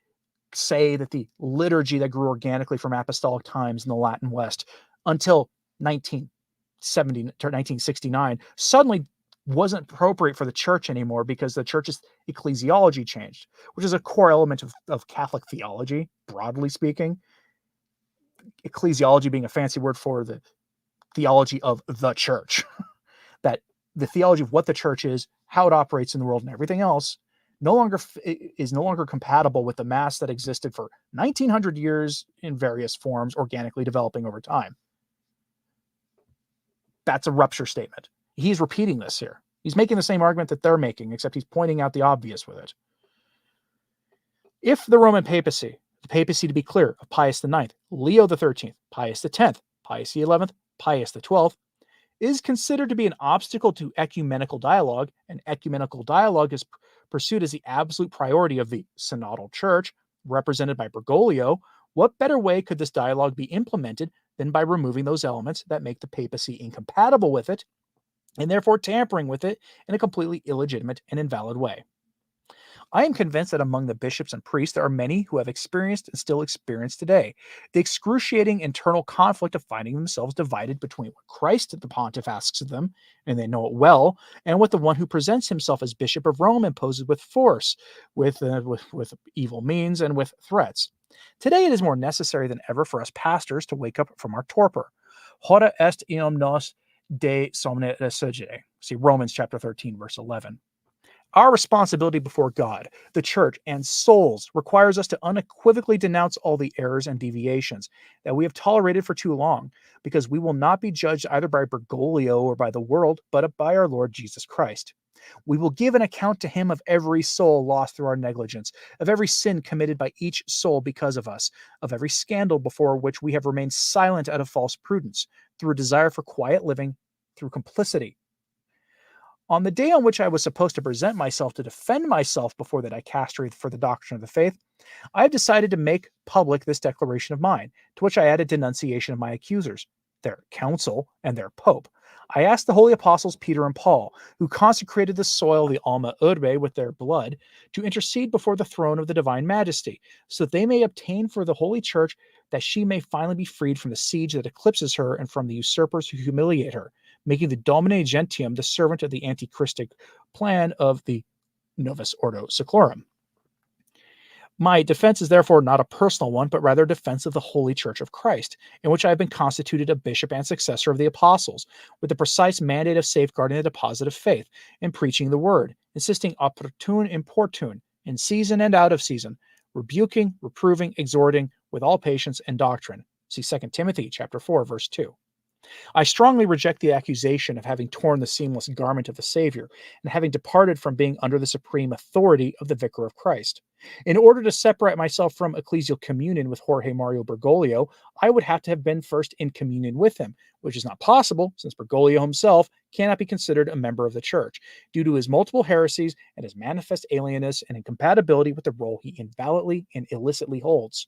say that the liturgy that grew organically from apostolic times in the Latin West until 1970 to 1969 suddenly wasn't appropriate for the church anymore because the church's ecclesiology changed, which is a core element of Catholic theology, broadly speaking. Ecclesiology being a fancy word for the theology of the church. That the theology of what the church is, how it operates in the world, and everything else is no longer compatible with the mass that existed for 1900 years in various forms, organically developing over time. That's a rupture statement. He's repeating this here. He's making the same argument that they're making, except he's pointing out the obvious with it. If the Roman papacy, the papacy to be clear of Pius IX, Leo XIII, Pius X, Pius XI, Pius XII, is considered to be an obstacle to ecumenical dialogue, and ecumenical dialogue is pursued as the absolute priority of the synodal church, represented by Bergoglio, what better way could this dialogue be implemented than by removing those elements that make the papacy incompatible with it, and therefore tampering with it in a completely illegitimate and invalid way? I am convinced that among the bishops and priests there are many who have experienced and still experience today the excruciating internal conflict of finding themselves divided between what Christ the pontiff asks of them, and they know it well, and what the one who presents himself as Bishop of Rome imposes with force, with evil means, and with threats. Today it is more necessary than ever for us pastors to wake up from our torpor. Hora est eum nos de somne resurgere. See Romans chapter 13, verse 11. Our responsibility before God, the church, and souls requires us to unequivocally denounce all the errors and deviations that we have tolerated for too long, because we will not be judged either by Bergoglio or by the world, but by our Lord Jesus Christ. We will give an account to him of every soul lost through our negligence, of every sin committed by each soul because of us, of every scandal before which we have remained silent out of false prudence, through a desire for quiet living, through complicity. On the day on which I was supposed to present myself to defend myself before the dicastery for the doctrine of the faith, I have decided to make public this declaration of mine, to which I added denunciation of my accusers, their council, and their pope. I asked the holy apostles Peter and Paul, who consecrated the soil of the Alma Urbe with their blood, to intercede before the throne of the divine majesty, so that they may obtain for the holy church that she may finally be freed from the siege that eclipses her and from the usurpers who humiliate her, making the Domine Gentium the servant of the antichristic plan of the Novus Ordo Seclorum. My defense is therefore not a personal one, but rather a defense of the Holy Church of Christ, in which I have been constituted a bishop and successor of the apostles, with the precise mandate of safeguarding the deposit of faith and preaching the word, insisting opportune importune, in season and out of season, rebuking, reproving, exhorting, with all patience and doctrine. See 2 Timothy chapter 4, verse 2. I strongly reject the accusation of having torn the seamless garment of the Savior and having departed from being under the supreme authority of the Vicar of Christ. In order to separate myself from ecclesial communion with Jorge Mario Bergoglio, I would have to have been first in communion with him, which is not possible since Bergoglio himself cannot be considered a member of the Church due to his multiple heresies and his manifest alienness and incompatibility with the role he invalidly and illicitly holds.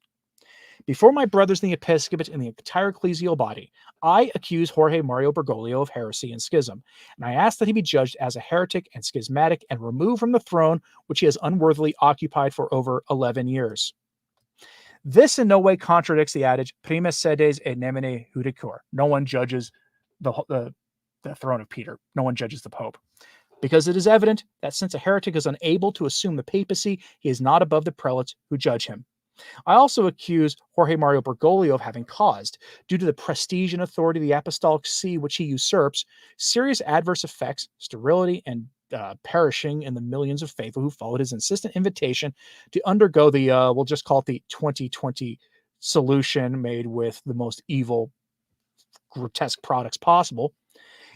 Before my brothers in the episcopate and the entire ecclesial body, I accuse Jorge Mario Bergoglio of heresy and schism, and I ask that he be judged as a heretic and schismatic and removed from the throne which he has unworthily occupied for over 11 years. This in no way contradicts the adage, prima sedes et nemine judicatur. No one judges the throne of Peter. No one judges the Pope. Because it is evident that since a heretic is unable to assume the papacy, he is not above the prelates who judge him. I also accuse Jorge Mario Bergoglio of having caused, due to the prestige and authority of the Apostolic See which he usurps, serious adverse effects, sterility, and perishing in the millions of faithful who followed his insistent invitation to undergo the, we'll just call it the 2020 solution made with the most evil, grotesque products possible,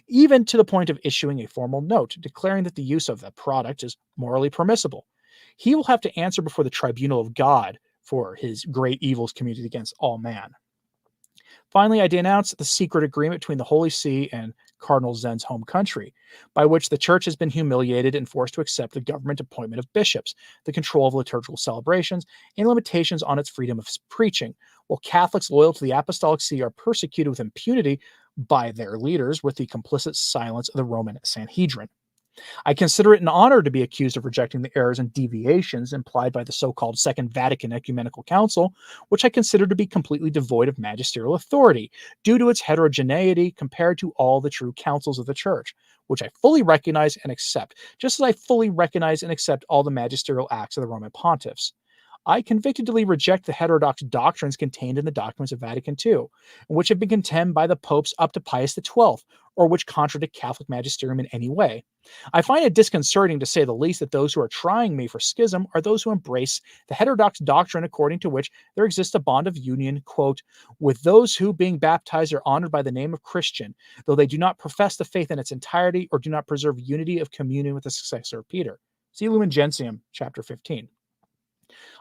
even to the point of issuing a formal note declaring that the use of the product is morally permissible. He will have to answer before the tribunal of God for his great evils committed against all man. Finally, I denounce the secret agreement between the Holy See and Cardinal Zen's home country, by which the Church has been humiliated and forced to accept the government appointment of bishops, the control of liturgical celebrations, and limitations on its freedom of preaching, while Catholics loyal to the Apostolic See are persecuted with impunity by their leaders with the complicit silence of the Roman Sanhedrin. I consider it an honor to be accused of rejecting the errors and deviations implied by the so-called Second Vatican Ecumenical Council, which I consider to be completely devoid of magisterial authority, due to its heterogeneity compared to all the true councils of the Church, which I fully recognize and accept, just as I fully recognize and accept all the magisterial acts of the Roman pontiffs. I convictedly reject the heterodox doctrines contained in the documents of Vatican II, which have been condemned by the popes up to Pius XII, or which contradict Catholic magisterium in any way. I find it disconcerting, to say the least, that those who are trying me for schism are those who embrace the heterodox doctrine according to which there exists a bond of union, quote, with those who, being baptized, are honored by the name of Christian, though they do not profess the faith in its entirety or do not preserve unity of communion with the successor of Peter. See Lumen Gentium, chapter 15.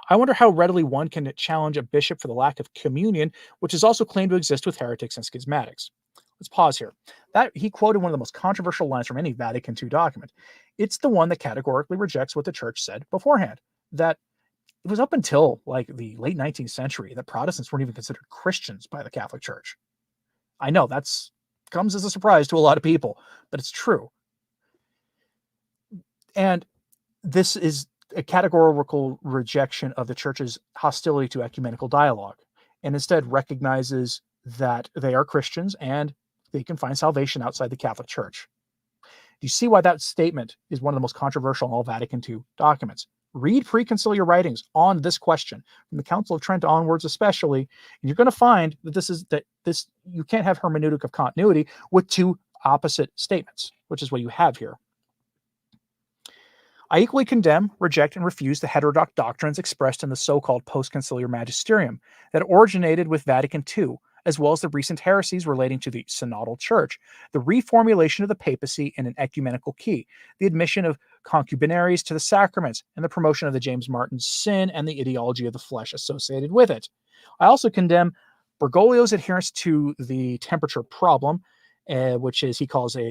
I wonder how readily one can challenge a bishop for the lack of communion, which is also claimed to exist with heretics and schismatics. Let's pause here. That he quoted one of the most controversial lines from any Vatican II document. It's the one that categorically rejects what the Church said beforehand, that it was up until like the late 19th century that Protestants weren't even considered Christians by the Catholic Church. I know that's comes as a surprise to a lot of people, but it's true. And this is a categorical rejection of the Church's hostility to ecumenical dialogue, and instead recognizes that they are Christians and they can find salvation outside the Catholic Church. Do you see why that statement is one of the most controversial in all Vatican II documents? Read preconciliar writings on this question, from the Council of Trent onwards especially, and you're going to find that this you can't have hermeneutic of continuity with two opposite statements, which is what you have here. I equally condemn, reject, and refuse the heterodox doctrines expressed in the so-called post-conciliar magisterium that originated with Vatican II, as well as the recent heresies relating to the synodal church, the reformulation of the papacy in an ecumenical key, the admission of concubinaries to the sacraments, and the promotion of the James Martin sin and the ideology of the flesh associated with it. I also condemn Bergoglio's adherence to the temperature problem, which is he calls an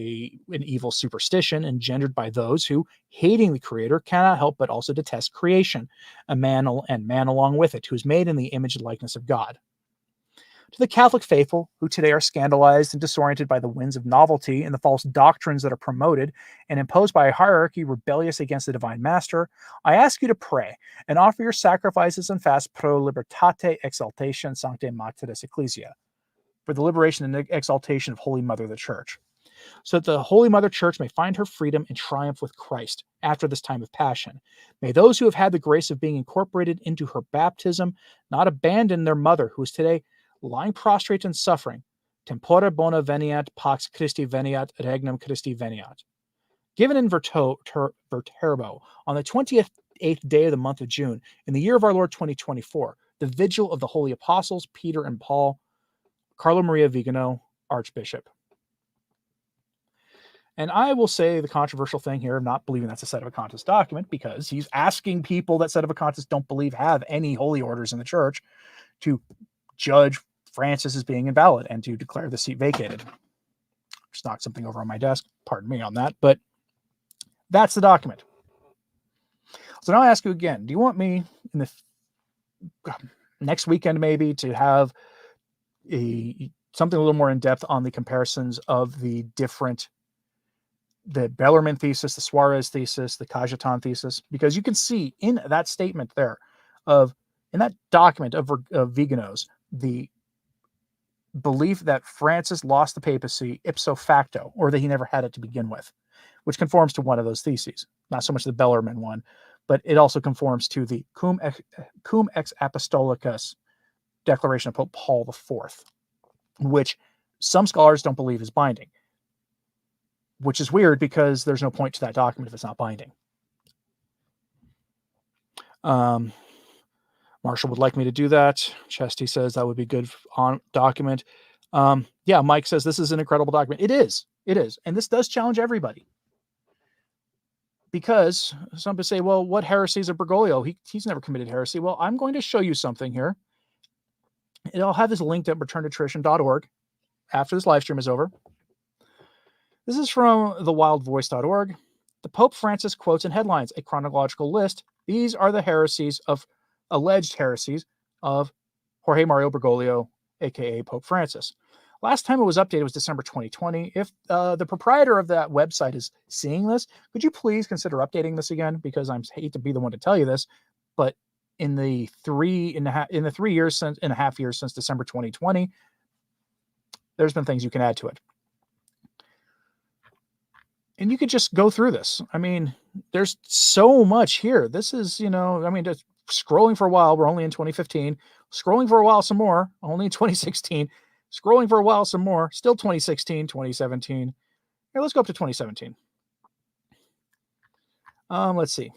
evil superstition engendered by those who, hating the Creator, cannot help but also detest creation, a man along with it, who is made in the image and likeness of God. To the Catholic faithful, who today are scandalized and disoriented by the winds of novelty and the false doctrines that are promoted and imposed by a hierarchy rebellious against the Divine Master, I ask you to pray and offer your sacrifices and fasts pro libertate exaltation sanctae materis ecclesia, for the liberation and exaltation of Holy Mother of the Church. so that the Holy Mother Church may find her freedom and triumph with Christ after this time of passion. May those who have had the grace of being incorporated into her baptism not abandon their mother, who is today lying prostrate and suffering. Tempora bona veniat, pax Christi veniat, regnum Christi veniat. Given in Viterbo on the 28th day of the month of June, in the year of our Lord 2024, the vigil of the Holy Apostles, Peter and Paul, Carlo Maria Vigano, Archbishop. And I will say the controversial thing here of not believing that's a Sedevacantist document, because he's asking people that Sedevacantists don't believe have any holy orders in the church to judge Francis as being invalid and to declare the seat vacated. Just knocked something over on my desk. Pardon me on that, but that's the document. So now I ask you again, do you want me in the next weekend maybe to have something a little more in depth on the comparisons of the Bellarmine thesis, the Suarez thesis, the Cajetan thesis? Because you can see in that statement there in that document of Vigano's, the belief that Francis lost the papacy ipso facto, or that he never had it to begin with, which conforms to one of those theses. Not so much the Bellarmine one, but it also conforms to the cum ex apostolicus declaration of Pope Paul IV, which some scholars don't believe is binding, which is weird because there's no point to that document if it's not binding. Marshall would like me to do that. Chesty says that would be good on document. Yeah, Mike says this is an incredible document. It is. And this does challenge everybody. Because some people say, well, what heresies of Bergoglio? He's never committed heresy. Well, I'm going to show you something here. And I'll have this linked at returntotradition.org after this live stream is over. This is from thewildvoice.org. The Pope Francis quotes in headlines a chronological list. These are the alleged heresies of Jorge Mario Bergoglio, aka Pope Francis. Last time it was updated was December 2020. If the proprietor of that website is seeing this, could you please consider updating this again? Because I hate to be the one to tell you this, but in the 3.5 years since December 2020, there's been things you can add to it. And you could just go through this. I mean, there's so much here. This is, just scrolling for a while. We're only in 2015. Scrolling for a while some more. Only in 2016. Scrolling for a while some more. Still 2016, 2017. Here, let's go up to 2017. Let's see.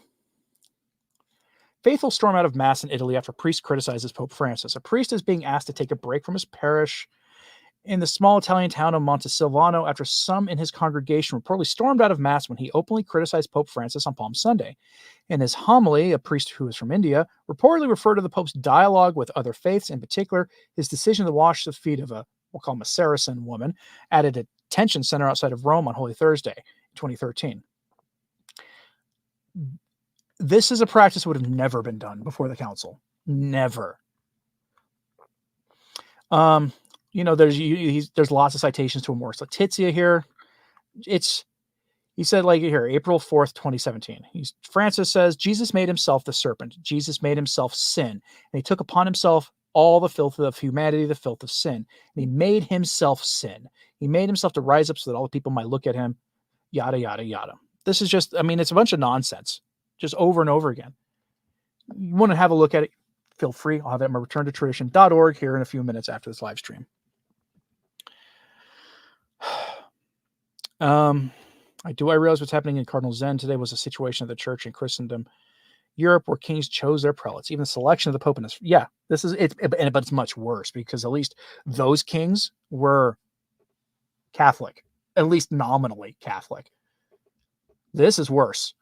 Faithful storm out of Mass in Italy after priest criticizes Pope Francis. A priest is being asked to take a break from his parish in the small Italian town of Montesilvano after some in his congregation reportedly stormed out of Mass when he openly criticized Pope Francis on Palm Sunday. In his homily, a priest who is from India reportedly referred to the Pope's dialogue with other faiths, in particular his decision to wash the feet of we'll call him a Saracen woman, at a detention center outside of Rome on Holy Thursday, 2013. This is a practice that would have never been done before the council. Never. There's lots of citations to Amoris Laetitia here. He said, like here, April 4th, 2017. Francis says, Jesus made himself the serpent. Jesus made himself sin. And he took upon himself all the filth of humanity, the filth of sin. And he made himself sin. He made himself to rise up so that all the people might look at him, yada, yada, yada. This is just, it's a bunch of nonsense, just over and over again. You want to have a look at it, feel free. I'll have it at my returntotradition.org here in a few minutes after this live stream. I realize what's happening in Cardinal Zen today was a situation of the church in Christendom, Europe, where kings chose their prelates. Even the selection of the Pope in this. Yeah, this is it, but it's much worse because at least those kings were Catholic, at least nominally Catholic. This is worse.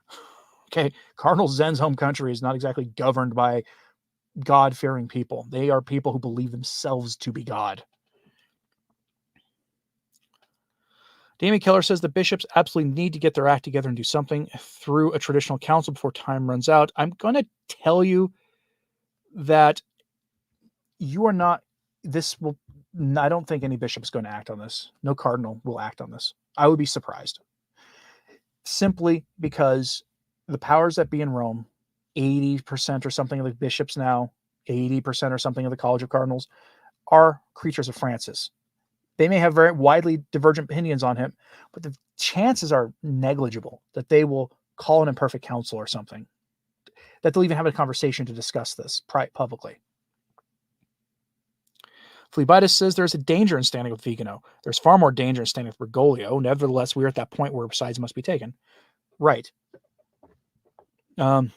Okay, Cardinal Zen's home country is not exactly governed by God-fearing people. They are people who believe themselves to be God. Damien Keller says the bishops absolutely need to get their act together and do something through a traditional council before time runs out. I'm going to tell you that you are not, I don't think any bishop is going to act on this. No cardinal will act on this. I would be surprised. Simply because the powers that be in Rome, 80% or something of the bishops now, 80% or something of the College of Cardinals, are creatures of Francis. They may have very widely divergent opinions on him, but the chances are negligible that they will call an imperfect council or something, that they'll even have a conversation to discuss this publicly. Phlebitis says there's a danger in standing with Vigano. There's far more danger in standing with Bergoglio. Nevertheless, we're at that point where sides must be taken. Right. Lottie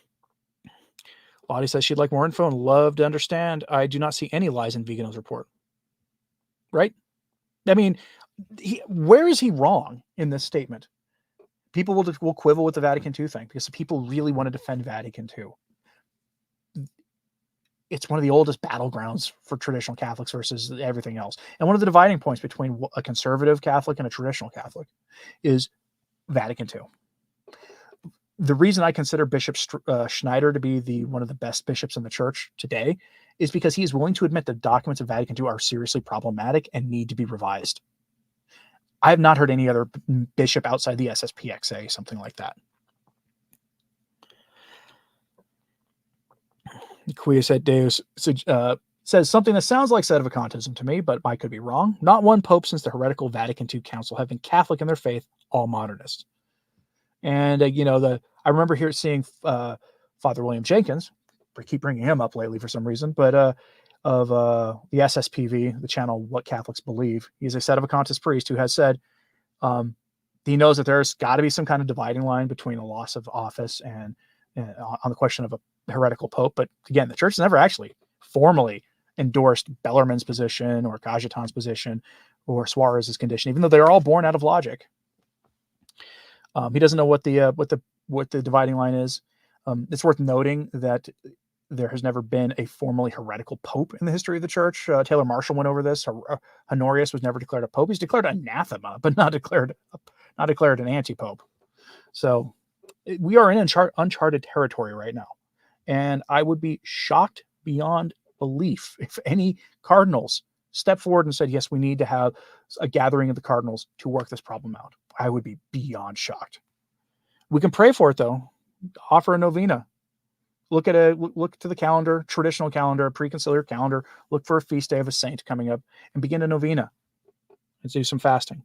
says she'd like more info and love to understand. I do not see any lies in Vigano's report. Right? I mean, where is he wrong in this statement? People will quibble with the Vatican II thing because people really want to defend Vatican II. It's one of the oldest battlegrounds for traditional Catholics versus everything else. And one of the dividing points between a conservative Catholic and a traditional Catholic is Vatican II. The reason I consider Bishop Schneider to be one of the best bishops in the church today is because he is willing to admit that documents of Vatican II are seriously problematic and need to be revised. I have not heard any other bishop outside the SSPX say something like that. Quies et Deus says something that sounds like Sedevacantism to me, but I could be wrong. Not one pope since the heretical Vatican II Council have been Catholic in their faith, all modernist. And, I remember seeing Father William Jenkins, I keep bringing him up lately for some reason, but of the SSPV, the channel What Catholics Believe. He's a Sedevacantist priest who has said he knows that there's got to be some kind of dividing line between a loss of office and on the question of a heretical pope. But again, the church has never actually formally endorsed Bellarmine's position or Cajetan's position or Suarez's condition, even though they're all born out of logic. He doesn't know what the dividing line is. It's worth noting that there has never been a formally heretical pope in the history of the church. Taylor Marshall went over this. Honorius was never declared a pope. He's declared anathema, but not declared an anti-pope. So we are in uncharted territory right now. And I would be shocked beyond belief if any cardinals stepped forward and said, yes, we need to have a gathering of the cardinals to work this problem out. I would be beyond shocked. We can pray for it, though. Offer a novena. Look to the calendar, traditional calendar, preconciliar calendar. Look for a feast day of a saint coming up and begin a novena. Let's do some fasting.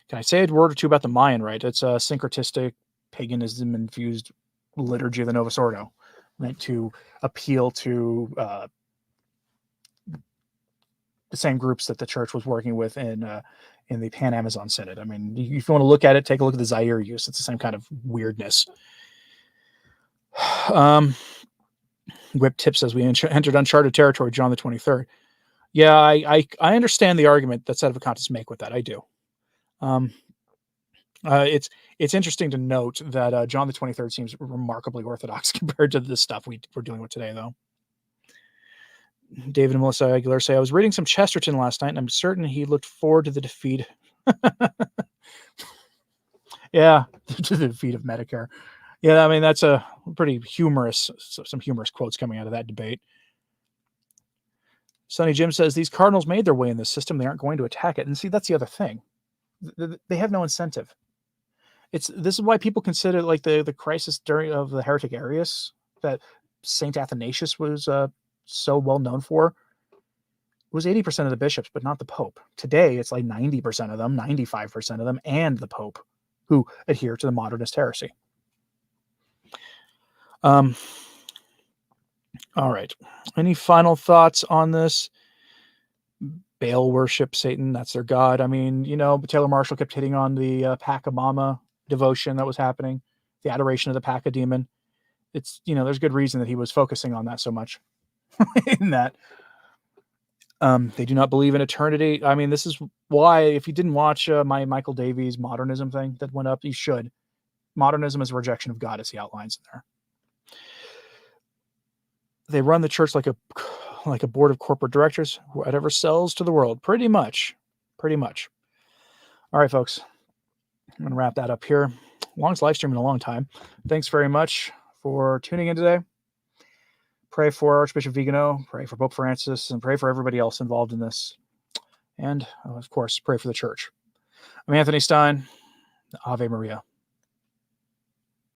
Can I say a word or two about the Mayan rite? It's a syncretistic, paganism-infused liturgy of the Novus Ordo, meant to appeal to the same groups that the church was working with in the Pan-Amazon Synod. I mean, if you want to look at it, take a look at the Zaire use. It's the same kind of weirdness. Whip Tip says we entered uncharted territory, John the 23rd. Yeah, I understand the argument that Sedevacantists make with that. I do. It's interesting to note that John the 23rd seems remarkably orthodox compared to the stuff we're dealing with today, though. David and Melissa Aguilar say, I was reading some Chesterton last night, and I'm certain he looked forward to the defeat. Yeah, to the defeat of Medicare. Yeah, I mean, that's a pretty humorous, some humorous quotes coming out of that debate. Sonny Jim says, these cardinals made their way in this system. They aren't going to attack it. And see, that's the other thing. They have no incentive. This is why people consider like the crisis of the heretic Arius that Saint Athanasius was so well known for. It was 80% of the bishops, but not the Pope. Today, it's like 90% of them, 95% of them, and the Pope who adhere to the modernist heresy. All right. Any final thoughts on this? Baal worship, Satan, that's their god. I mean, Taylor Marshall kept hitting on the Pachamama devotion that was happening, the adoration of the Paca demon. It's, there's good reason that he was focusing on that so much in that. They do not believe in eternity. I mean, this is why, if you didn't watch my Michael Davies modernism thing that went up, you should. Modernism is a rejection of God, as he outlines in there. They run the church like a board of corporate directors, whatever sells to the world. Pretty much. All right, folks. I'm going to wrap that up here. Longest live stream in a long time. Thanks very much for tuning in today. Pray for Archbishop Vigano, pray for Pope Francis, and pray for everybody else involved in this. And, of course, pray for the church. I'm Anthony Stine. Ave Maria.